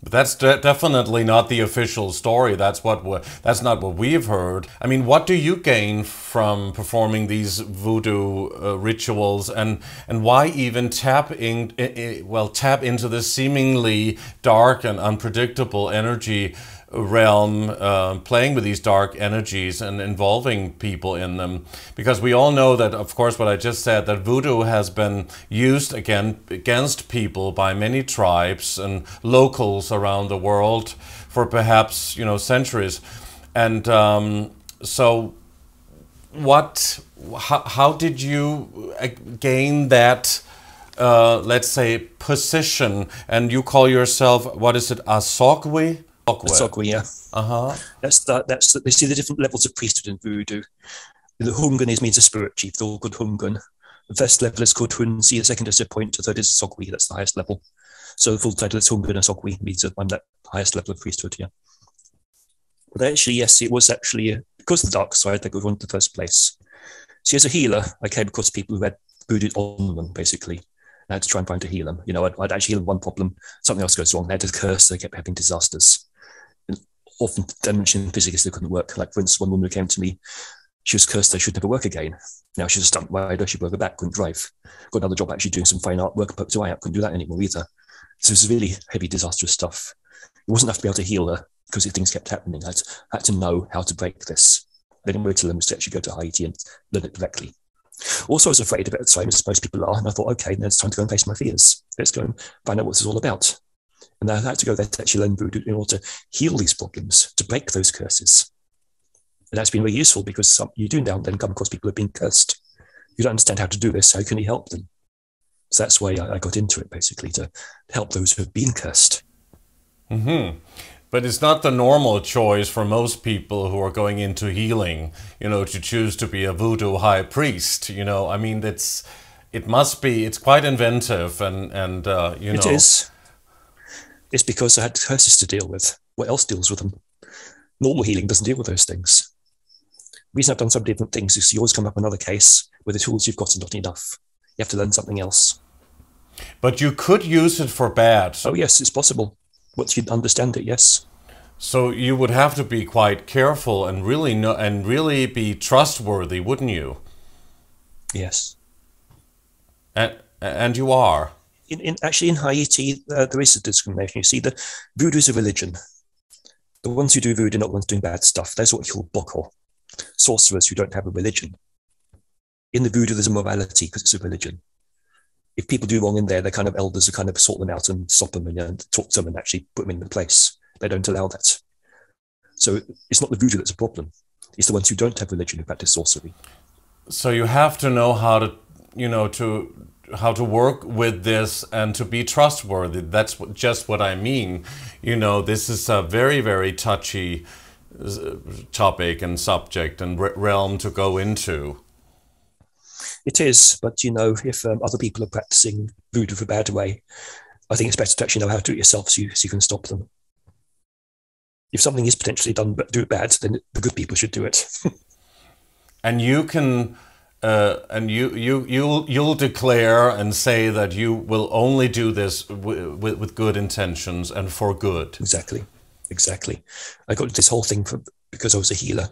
But that's definitely not the official story. That's not what we've heard. I mean, what do you gain from performing these voodoo rituals, and why even tap into this seemingly dark and unpredictable energy realm, playing with these dark energies and involving people in them? Because we all know that, of course, what I just said, that voodoo has been used against people by many tribes and locals around the world for perhaps, centuries. And so how did you gain that let's say position? And you call yourself, what is it, Asogwe? Asogwe, yeah. That's they see the different levels of priesthood in voodoo. The Houngan means a spirit chief, the all good Houngan. The first level is called Hunsi, the second is a point, the third is Asogwe, that's the highest level. So the full title is Houngan Asogwe, means that I'm that highest level of priesthood, yeah. But actually, yes, it was actually because of the dark side that got on to the first place. See, as a healer, I came across people who had voodoo on them, basically. I had to try and find to heal them. I'd actually heal them one problem, something else goes wrong. They had a curse, they kept having disasters. And often dimension physics, they couldn't work. Like, for instance, one woman who came to me, she was cursed, they should never work again. Now she's a stunt rider, she broke her back, couldn't drive. Got another job actually doing some fine artwork, poked her eye out, couldn't do that anymore either. So it was really heavy, disastrous stuff. It wasn't enough to be able to heal her because things kept happening. I had to know how to break this. I didn't wait till them to actually go to Haiti and learn it directly. Also, I was afraid of it at the time, as most people are, and I thought, okay, then it's time to go and face my fears. Let's go and find out what this is all about. And I had to go there to actually learn voodoo in order to heal these problems, to break those curses. And that's been very useful because you do now and then come across people who have been cursed. You don't understand how to do this, how can you help them? So that's why I got into it, basically, to help those who have been cursed. Mm-hmm. But it's not the normal choice for most people who are going into healing, to choose to be a voodoo high priest. I mean, it's quite inventive and It is. It's because I had curses to deal with. What else deals with them? Normal healing doesn't deal with those things. The reason I've done some different things is you always come up with another case where the tools you've got are not enough. You have to learn something else. But you could use it for bad. Oh yes, it's possible. Once you understand it, yes. So you would have to be quite careful and really be trustworthy, wouldn't you? Yes. And you are. Actually, in Haiti, there is a discrimination. You see, the voodoo is a religion. The ones who do voodoo are not the ones doing bad stuff. That's what we call boko, sorcerers who don't have a religion. In the voodoo, there's a morality because it's a religion. If people do wrong in there, the kind of elders will kind of sort them out and stop them and talk to them and actually put them in the place. They don't allow that. So it's not the voodoo that's a problem. It's the ones who don't have religion who practice sorcery. So you have to know how to, how to work with this and to be trustworthy. That's just what I mean. This is a very, very touchy topic and subject and realm to go into. It is, but if other people are practicing voodoo for a bad way, I think it's better to actually know how to do it yourself so you can stop them. If something is potentially done but do it bad, then the good people should do it. And you can, and you'll declare and say that you will only do this with good intentions and for good. Exactly. I got this whole thing because I was a healer.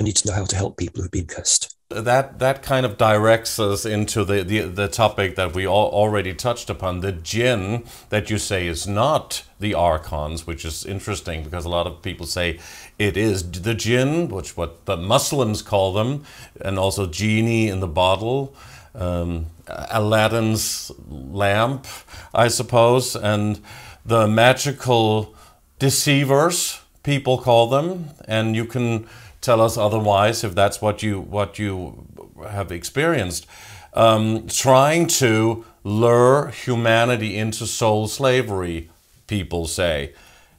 I need to know how to help people who've been cursed. That kind of directs us into the topic that we already touched upon, the Djinn, that you say is not the archons, which is interesting because a lot of people say it is the Djinn, which what the Muslims call them, and also genie in the bottle, Aladdin's lamp, I suppose, and the magical deceivers, people call them, and you can tell us otherwise if that's what you have experienced. Trying to lure humanity into soul slavery, people say.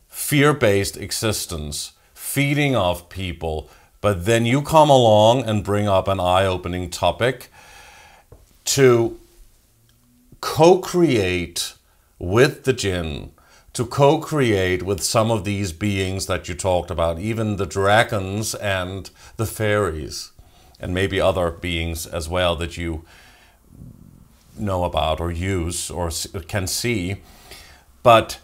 Fear-based existence, feeding off people. But then you come along and bring up an eye-opening topic to co-create with the Djinn, to co-create with some of these beings that you talked about, even the dragons and the fairies, and maybe other beings as well that you know about or use or can see. But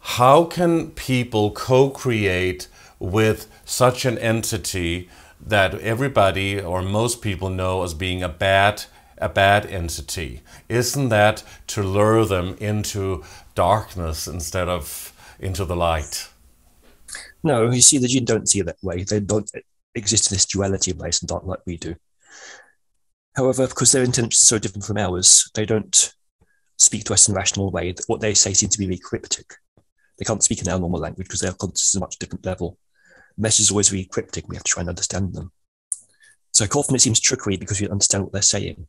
how can people co-create with such an entity that everybody or most people know as being a bad entity? Isn't that to lure them into darkness instead of into the light? No, you see, the Djinn don't see it that way. They don't exist in this duality of light and dark like we do. However, because their intelligence is so different from ours, they don't speak to us in a rational way. What they say seems to be very cryptic. They can't speak in our normal language because their consciousness is a much different level. The message is always very cryptic. We have to try and understand them. So often it seems trickery because we don't understand what they're saying.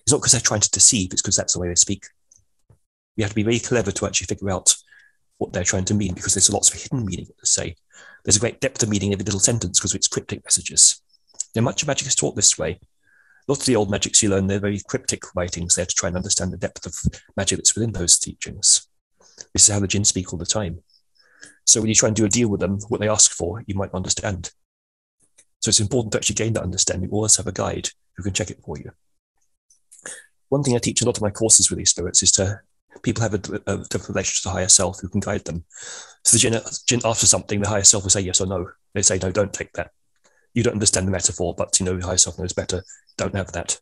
It's not because they're trying to deceive, it's because that's the way they speak. We have to be very clever to actually figure out what they're trying to mean, because there's lots of hidden meaning, let's say. There's a great depth of meaning in every little sentence because it's cryptic messages. Now, much of magic is taught this way. Lots of the old magics you learn, they're very cryptic writings there to try and understand the depth of magic that's within those teachings. This is how the Djinn speak all the time. So when you try and do a deal with them, what they ask for, you might understand. So it's important to actually gain that understanding. You always have a guide who can check it for you. One thing I teach in a lot of my courses with these spirits is to people have a different relationship to the higher self who can guide them. So the Djinn asks something, the higher self will say yes or no. They say, no, don't take that. You don't understand the metaphor, but the higher self knows better. Don't have that.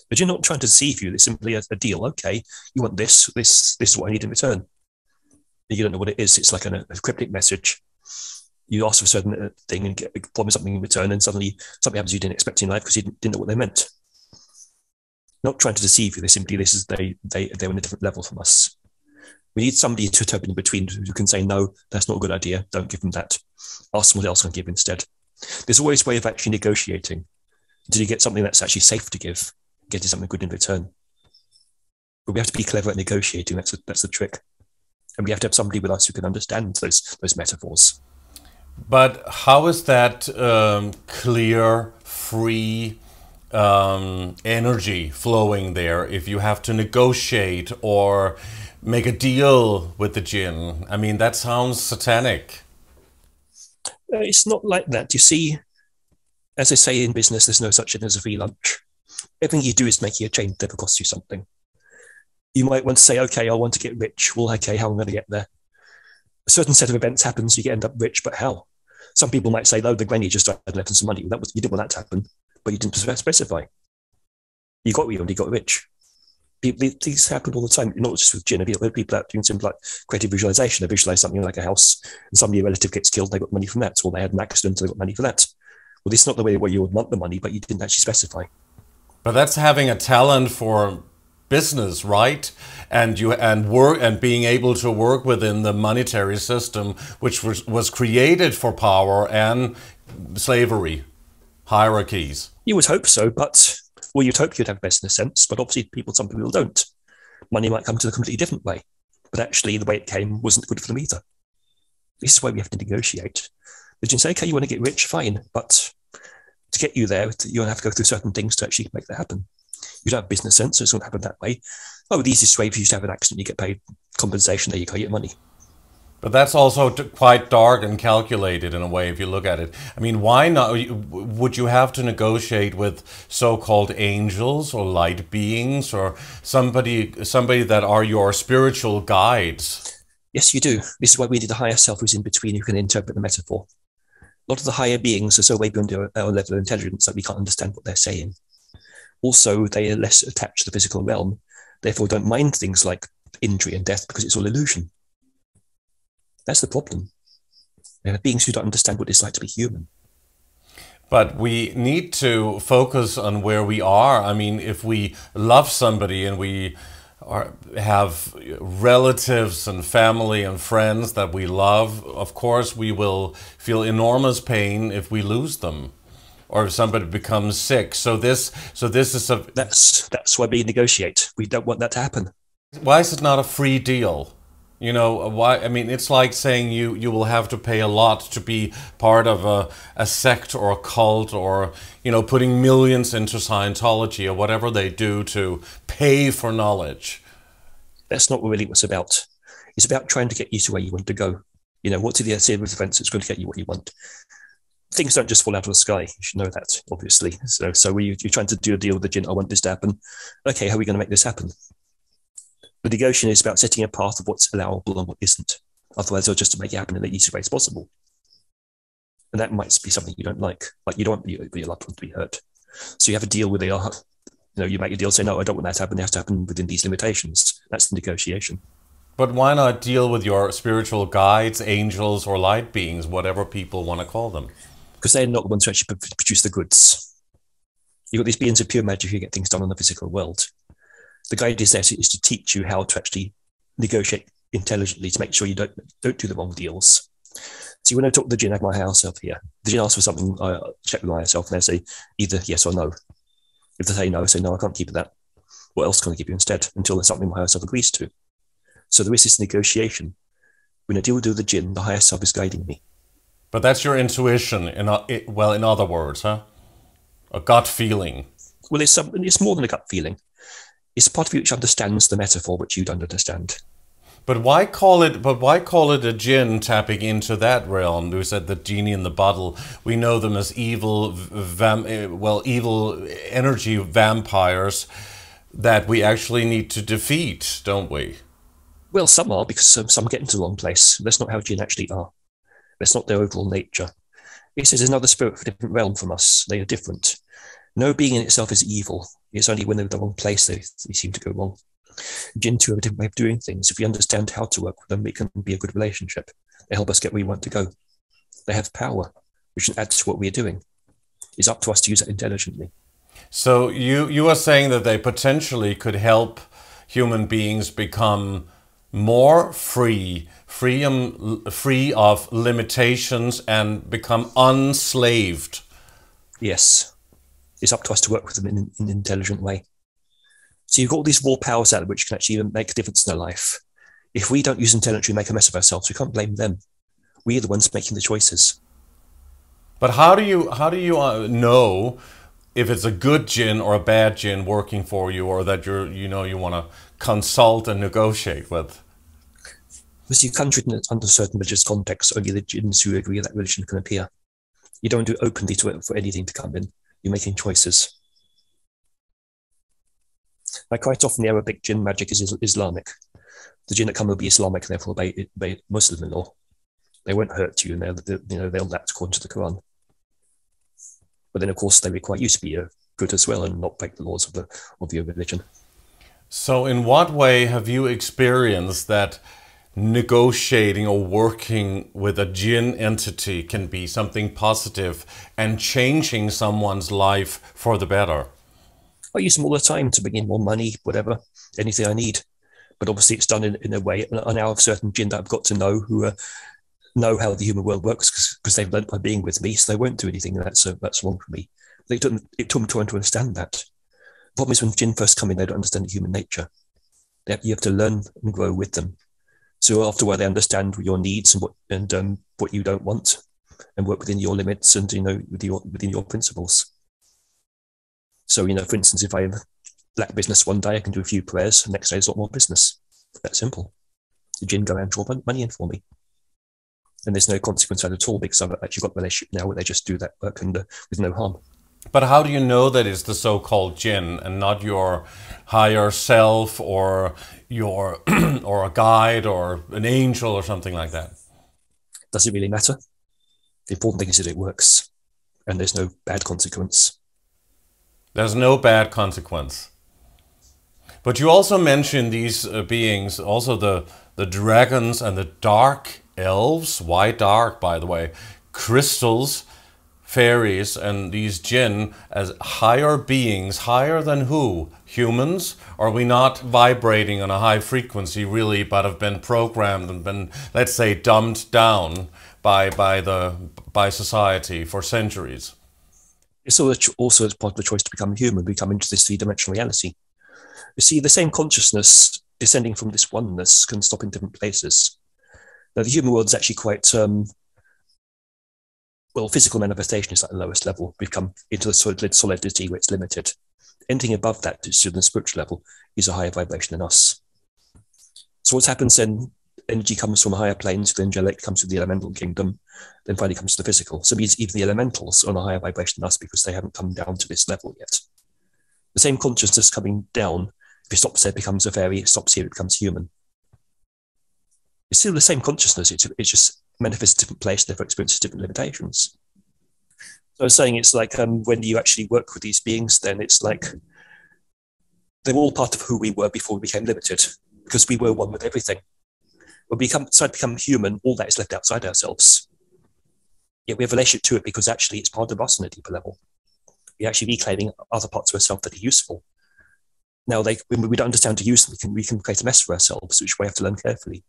But you're not trying to deceive you. It's simply a deal. Okay, you want this is what I need in return. You don't know what it is. It's like a cryptic message. You ask for a certain thing and promise something in return, and suddenly something happens you didn't expect in life because you didn't know what they meant. Not trying to deceive you. They're on a different level from us. We need somebody to interpret in between who can say, no, that's not a good idea. Don't give them that. Ask someone else and give instead. There's always a way of actually negotiating until you get something that's actually safe to give, getting something good in return. But we have to be clever at negotiating. That's the trick. And we have to have somebody with us who can understand those metaphors. But how is that clear, free energy flowing there if you have to negotiate or make a deal with the Djinn? I mean, that sounds satanic. It's not like that. You see, as I say in business, there's no such thing as a free lunch. Everything you do is making a change that ever costs you something. You might want to say, okay, I want to get rich. Well, okay, how am I going to get there? A certain set of events happens, you end up rich, but how? Some people might say, no, the granny just died and left some money. You didn't want that to happen, but you didn't specify. You already got rich. These happen all the time, not just with Djinn. People out doing something like creative visualization. They visualize something like a house, and somebody, a relative, gets killed, they got money from that, or they had an accident, they got money for that. Well, this is not the way where you would want the money, but you didn't actually specify. But that's having a talent for business, right? And being able to work within the monetary system, which was created for power and slavery, hierarchies. You would hope so, but well, you'd hope you'd have business sense, but obviously some people don't. Money might come to a completely different way, but actually the way it came wasn't good for them either. This is why we have to negotiate. The Djinn say, okay, you want to get rich, fine, but to get you there, you'll have to go through certain things to actually make that happen. You don't have business sense, so it's going to happen that way. Oh, the easiest way for you to have an accident, you get paid compensation, there you go, you get money. But that's also quite dark and calculated in a way, if you look at it. I mean, why not? Would you have to negotiate with so-called angels or light beings or somebody that are your spiritual guides? Yes, you do. This is why we need a higher self who's in between, who can interpret the metaphor. lot of the higher beings are so way beyond our level of intelligence that we can't understand what they're saying. Also, they are less attached to the physical realm, therefore don't mind things like injury and death because it's all illusion. That's the problem. There are beings who don't understand what it's like to be human. But we need to focus on where we are. I mean, if we love somebody and we have relatives and family and friends that we love, of course we will feel enormous pain if we lose them or if somebody becomes sick. So this is a... That's why we negotiate. We don't want that to happen. Why is it not a free deal? You know, why? I mean, it's like saying you will have to pay a lot to be part of a sect or a cult, or, you know, putting millions into Scientology or whatever they do to pay for knowledge. That's not really what it's about. It's about trying to get you to where you want to go. You know, what's the series of events that's going to get you what you want? Things don't just fall out of the sky. You should know that, obviously. So you're trying to do a deal with the Djinn. I want this to happen. Okay, how are we going to make this happen? The negotiation is about setting a path of what's allowable and what isn't. Otherwise, they'll just make it happen in the easiest way as possible. And that might be something you don't like. Like, you don't want your loved one to be hurt. So you have a deal with you make a deal, say, no, I don't want that to happen. It has to happen within these limitations. That's the negotiation. But why not deal with your spiritual guides, angels, or light beings, whatever people want to call them? Because they're not the ones who actually produce the goods. You've got these beings of pure magic who get things done in the physical world. The guide is there is to teach you how to actually negotiate intelligently to make sure you don't do the wrong deals. So when I talk to the Djinn, I have my higher self here. The Djinn asks for something, I check with my higher self, and they say either yes or no. If they say no, I say no, I can't keep that. What else can I give you instead? Until there's something my higher self agrees to. So there is this negotiation. When I deal with the Djinn, the higher self is guiding me. But that's your intuition, in other words, huh? A gut feeling. Well, it's more than a gut feeling. It's a part of you which understands the metaphor which you don't understand. But why call it a Djinn tapping into that realm? We said the genie in the bottle. We know them as evil energy vampires that we actually need to defeat, don't we? Well, some are, because some get into the wrong place. That's not how Djinn actually are. That's not their overall nature. It says another spirit from a different realm from us. They are different. No being in itself is evil. It's only when they're in the wrong place they seem to go wrong. Djinn too have a different way of doing things. If we understand how to work with them, it can be a good relationship. They help us get where we want to go. They have power, which adds to what we're doing. It's up to us to use it intelligently. So you are saying that they potentially could help human beings become more free of limitations and become unslaved. Yes. It's up to us to work with them in an intelligent way. So you've got all these raw powers out which can actually make a difference in their life. If we don't use intelligence, we make a mess of ourselves. We can't blame them. We're the ones making the choices. But how do you know if it's a good Djinn or a bad Djinn working for you, or that you want to consult and negotiate with? Because you conjure it under certain religious contexts, only the Djinns who agree with that religion can appear. You don't do it openly for anything to come in. You're making choices. Like quite often, the Arabic Djinn magic is Islamic. The Djinn that come will be Islamic and therefore obey Muslim law. They won't hurt you, and they'll act according to the Quran. But then, of course, they require you to be good as well and not break the laws of your religion. So, in what way have you experienced that negotiating or working with a Djinn entity can be something positive and changing someone's life for the better? I use them all the time to bring in more money, whatever, anything I need. But obviously it's done in a way, I now have certain Djinn that I've got to know who know how the human world works because they've learned by being with me, so they won't do anything that's wrong for me. It took them time to understand that. The problem is when Djinn first come in, they don't understand the human nature. You have to learn and grow with them. So after a while, they understand your needs and what you don't want, and work within your limits and within your principles. So for instance, if I lack business one day, I can do a few prayers. The next day, there's a lot more business. That simple. The Djinn go and draw money in for me, and there's no consequence at all because I've actually got a relationship now where they just do that work and with no harm. But how do you know that it's the so-called Djinn and not your higher self or your or a guide or an angel or something like that? Does it really matter? The important thing is that it works and there's no bad consequence. There's no bad consequence. But you also mentioned these beings, also the dragons and the dark elves. Why dark, by the way? Crystals, fairies, and these Djinn as higher beings. Higher than who? Humans? Are we not vibrating on a high frequency really, but have been programmed and been, let's say, dumbed down by society for centuries? It's also as part of the choice to become human, we come into this three-dimensional reality. You see, the same consciousness descending from this oneness can stop in different places. Now, the human world is actually quite, well, physical manifestation is at the lowest level. We've come into the solidity where it's limited. Anything above that, to the spiritual level, is a higher vibration than us. So what happens then? Energy comes from higher planes, the angelic comes from the elemental kingdom, then finally comes to the physical. So it means even the elementals are on a higher vibration than us because they haven't come down to this level yet. The same consciousness coming down, if it stops there, it becomes a fairy. It stops here, it becomes human. It's still the same consciousness. It just manifests a different place, therefore experiences different limitations. So I was saying it's like when you actually work with these beings, then it's like they're all part of who we were before we became limited, because we were one with everything. When we decide to become human, all that is left outside ourselves. Yet we have a relationship to it because actually it's part of us on a deeper level. We're actually reclaiming other parts of ourselves that are useful. Now, when we don't understand to use them, we can create a mess for ourselves, which we have to learn carefully.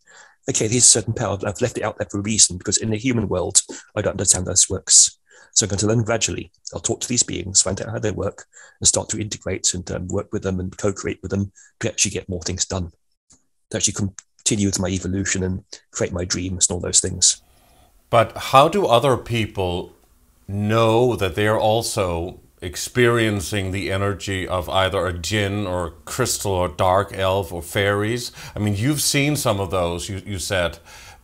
Okay, here's a certain power. I've left it out there for a reason, because in the human world, I don't understand how this works. So I'm going to learn gradually. I'll talk to these beings, find out how they work, and start to integrate and work with them and co-create with them to actually get more things done, to actually continue with my evolution and create my dreams and all those things. But how do other people know that they are also experiencing the energy of either a Djinn or a crystal or dark elf or fairies? I mean, you've seen some of those, you said,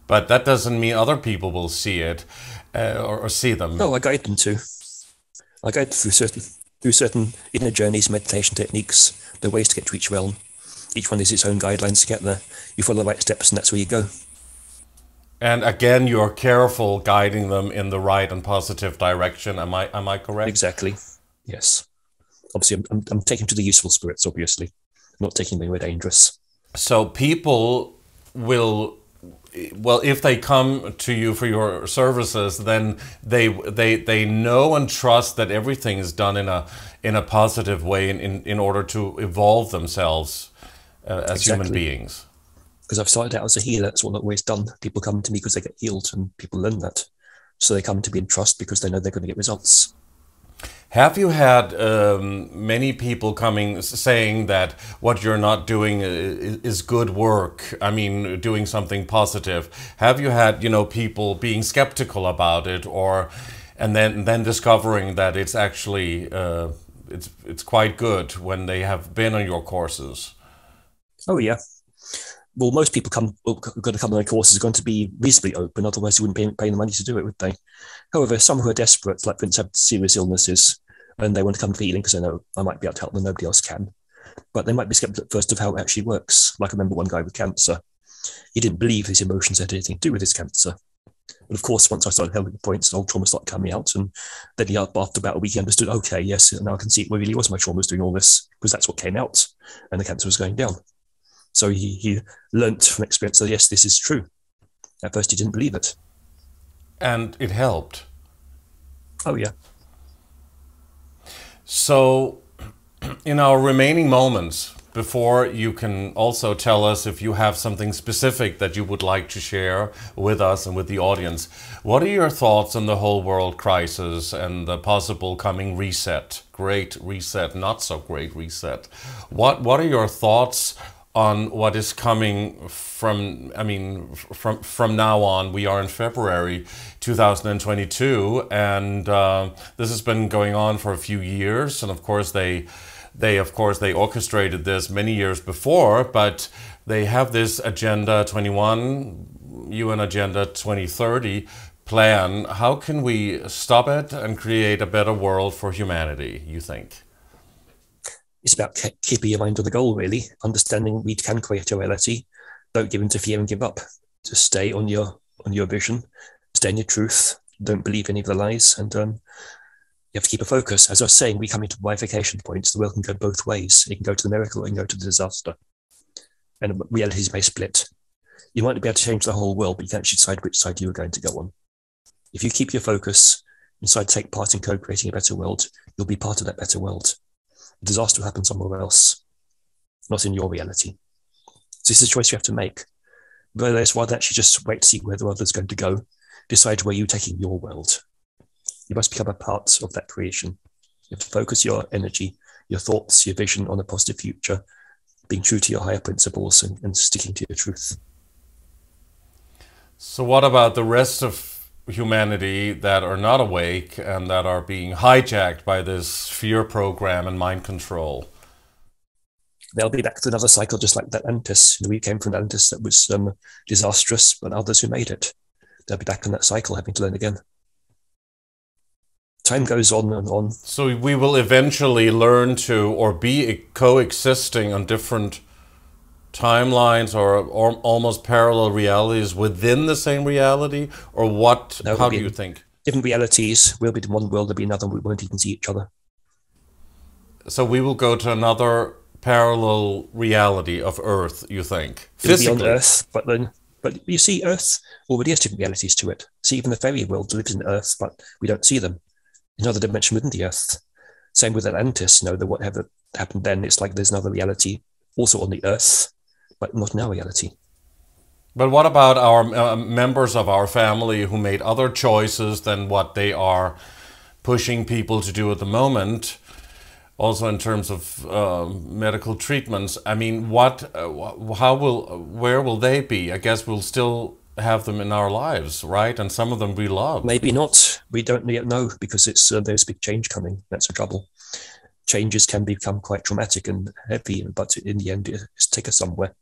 but that doesn't mean other people will see it or see them. No, I guide them to. I guide through certain inner journeys, meditation techniques, the ways to get to each realm. Each one has its own guidelines to get there. You follow the right steps and that's where you go. And again, you're careful guiding them in the right and positive direction. Am I correct? Exactly. Yes. Obviously, I'm taking to the useful spirits, obviously. I'm not taking them anywhere dangerous. So people will, well, if they come to you for your services, then they know and trust that everything is done in a positive way in order to evolve themselves as human beings. Because I've started out as a healer, that's what I've always done. People come to me because they get healed, and people learn that. So they come to me in trust because they know they're going to get results. Have you had many people coming saying that what you're not doing is good work? I mean, doing something positive. Have you had, people being skeptical about it, and then discovering that it's actually it's quite good when they have been on your courses? Oh yeah. Well, most people going to come on my courses are going to be reasonably open, otherwise you wouldn't pay the money to do it, would they? However, some who are desperate, like for instance, have serious illnesses, and they want to come for healing because they know I might be able to help them, nobody else can. But they might be skeptical at first of how it actually works. Like I remember one guy with cancer. He didn't believe his emotions had anything to do with his cancer. But of course, once I started helping the points, old trauma started coming out, and then after about a week he understood, okay, yes, now I can see it really was my trauma was doing all this, because that's what came out, and the cancer was going down. So he learnt from experience that, yes, this is true. At first, he didn't believe it. And it helped. Oh, yeah. So, in our remaining moments, before you can also tell us if you have something specific that you would like to share with us and with the audience, what are your thoughts on the whole world crisis and the possible coming reset? Great reset, not so great reset. What are your thoughts on what is coming from now on? We are in February 2022, and this has been going on for a few years, and of course they orchestrated this many years before, but they have this Agenda 21, UN Agenda 2030 plan. How can we stop it and create a better world for humanity, you think? It's about keeping your mind on the goal, really. Understanding we can create a reality. Don't give in to fear and give up. Just stay on your vision, stay in your truth, Don't believe any of the lies, and you have to keep a focus. As I was saying, we come into bifurcation points. The world can go both ways. It can go to the miracle, or it can go to the disaster. And realities may split. You might be able to change the whole world, but you can't decide which side you are going to go on. If you keep your focus and decide to take part in co-creating a better world, you'll be part of that better world. The disaster will happen somewhere else, not in your reality. So this is a choice you have to make. Rather than actually just wait to see where the world is going to go, decide where you're taking your world. You must become a part of that creation. You have to focus your energy, your thoughts, your vision on a positive future, being true to your higher principles and sticking to your truth. So what about the rest of humanity that are not awake and that are being hijacked by this fear program and mind control? They'll be back to another cycle just like that Atlantis. We came from Atlantis that was disastrous, but others who made it. They'll be back in that cycle, having to learn again. Time goes on and on. So we will eventually learn to, or be coexisting on different timelines or almost parallel realities within the same reality? Or what? No, how do you think? Different realities. We'll be in one world, there'll be another, we won't even see each other. So we will go to another parallel reality of Earth, you think? It'll be on Earth, but you see, Earth already has different realities to it. See, even the fairy world lives in Earth, but we don't see them. Another dimension within the Earth. Same with Atlantis, that whatever happened then, it's like there's another reality also on the Earth, but not in our reality. But what about our members of our family who made other choices than what they are pushing people to do at the moment? Also in terms of medical treatments, I mean, where will they be? I guess we'll still have them in our lives, right? And some of them we love. Maybe not. We don't yet know, because it's there's big change coming. That's the trouble. Changes can become quite traumatic and heavy, but in the end, it's take us somewhere.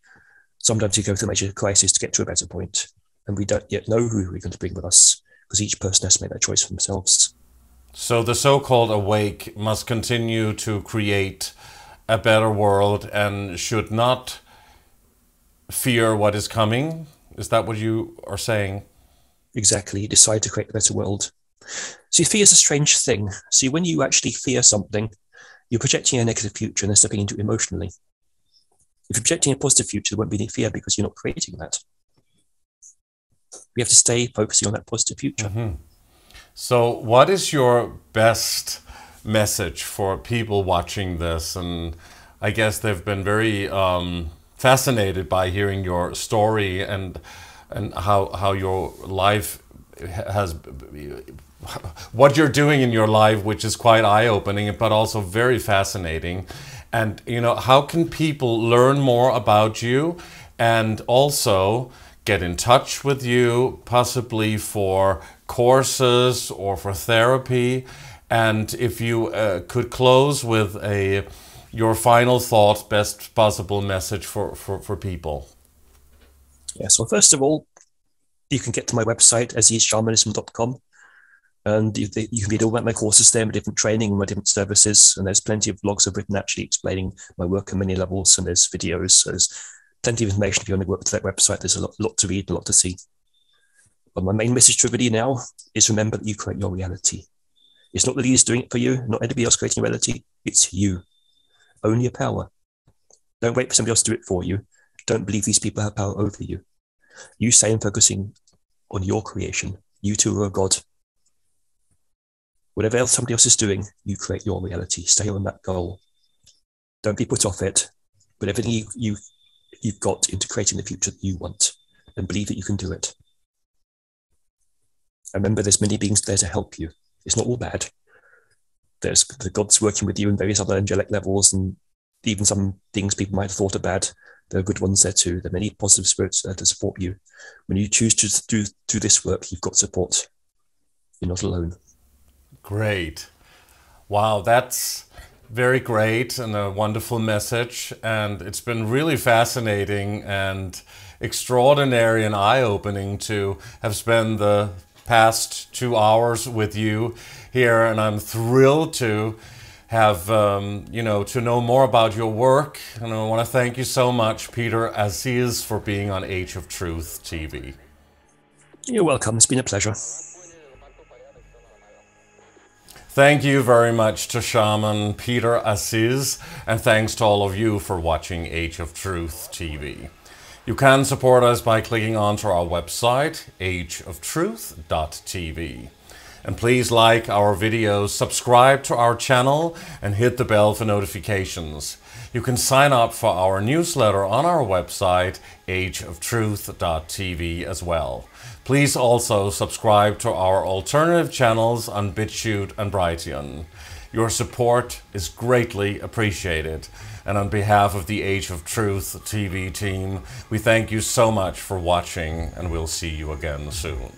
Sometimes you go through a major crisis to get to a better point, and we don't yet know who we're going to bring with us, because each person has to make that choice for themselves. So the so-called awake must continue to create a better world and should not fear what is coming. Is that what you are saying? Exactly. Decide to create a better world. See, fear is a strange thing. See, when you actually fear something, you're projecting a negative future and then stepping into it emotionally. If you're projecting a positive future, there won't be any fear because you're not creating that. We have to stay focusing on that positive future. Mm-hmm. So what is your best message for people watching this? And I guess they've been very fascinated by hearing your story and how your life has, what you're doing in your life, which is quite eye-opening, but also very fascinating. And, how can people learn more about you and also get in touch with you, possibly for courses or for therapy? And if you could close with your final thoughts, best possible message for people. Yes, well, first of all, you can get to my website, azizshamanism.com, and you can read all about my courses there, my different training and my different services, and there's plenty of blogs I've written actually explaining my work at many levels, and there's videos, so there's plenty of information if you want to work to that website. There's a lot to read, a lot to see. But my main message to everybody now is remember that you create your reality. It's not the leaders doing it for you, not anybody else creating reality, it's you. Own your power. Don't wait for somebody else to do it for you. Don't believe these people have power over you. You stay and focusing on your creation. You too are a God. Whatever else somebody else is doing, you create your reality. Stay on that goal. Don't be put off it. But everything you've got into creating the future that you want, and believe that you can do it. And remember, there's many beings there to help you. It's not all bad. There's the gods working with you in various other angelic levels, and even some things people might have thought are bad. There are good ones there too. There are many positive spirits there to support you. When you choose to do this work, you've got support. You're not alone. Great. Wow, that's very great and a wonderful message. And it's been really fascinating and extraordinary and eye-opening to have spent the past 2 hours with you here. And I'm thrilled to have, to know more about your work. And I want to thank you so much, Peter Aziz, for being on Age of Truth TV. You're welcome. It's been a pleasure. Thank you very much to Shaman Peter Aziz, and thanks to all of you for watching Age of Truth TV. You can support us by clicking onto our website, ageoftruth.tv. And please like our videos, subscribe to our channel, and hit the bell for notifications. You can sign up for our newsletter on our website, ageoftruth.tv as well. Please also subscribe to our alternative channels on BitChute and Brighteon. Your support is greatly appreciated. And on behalf of the Age of Truth TV team, we thank you so much for watching, and we'll see you again soon.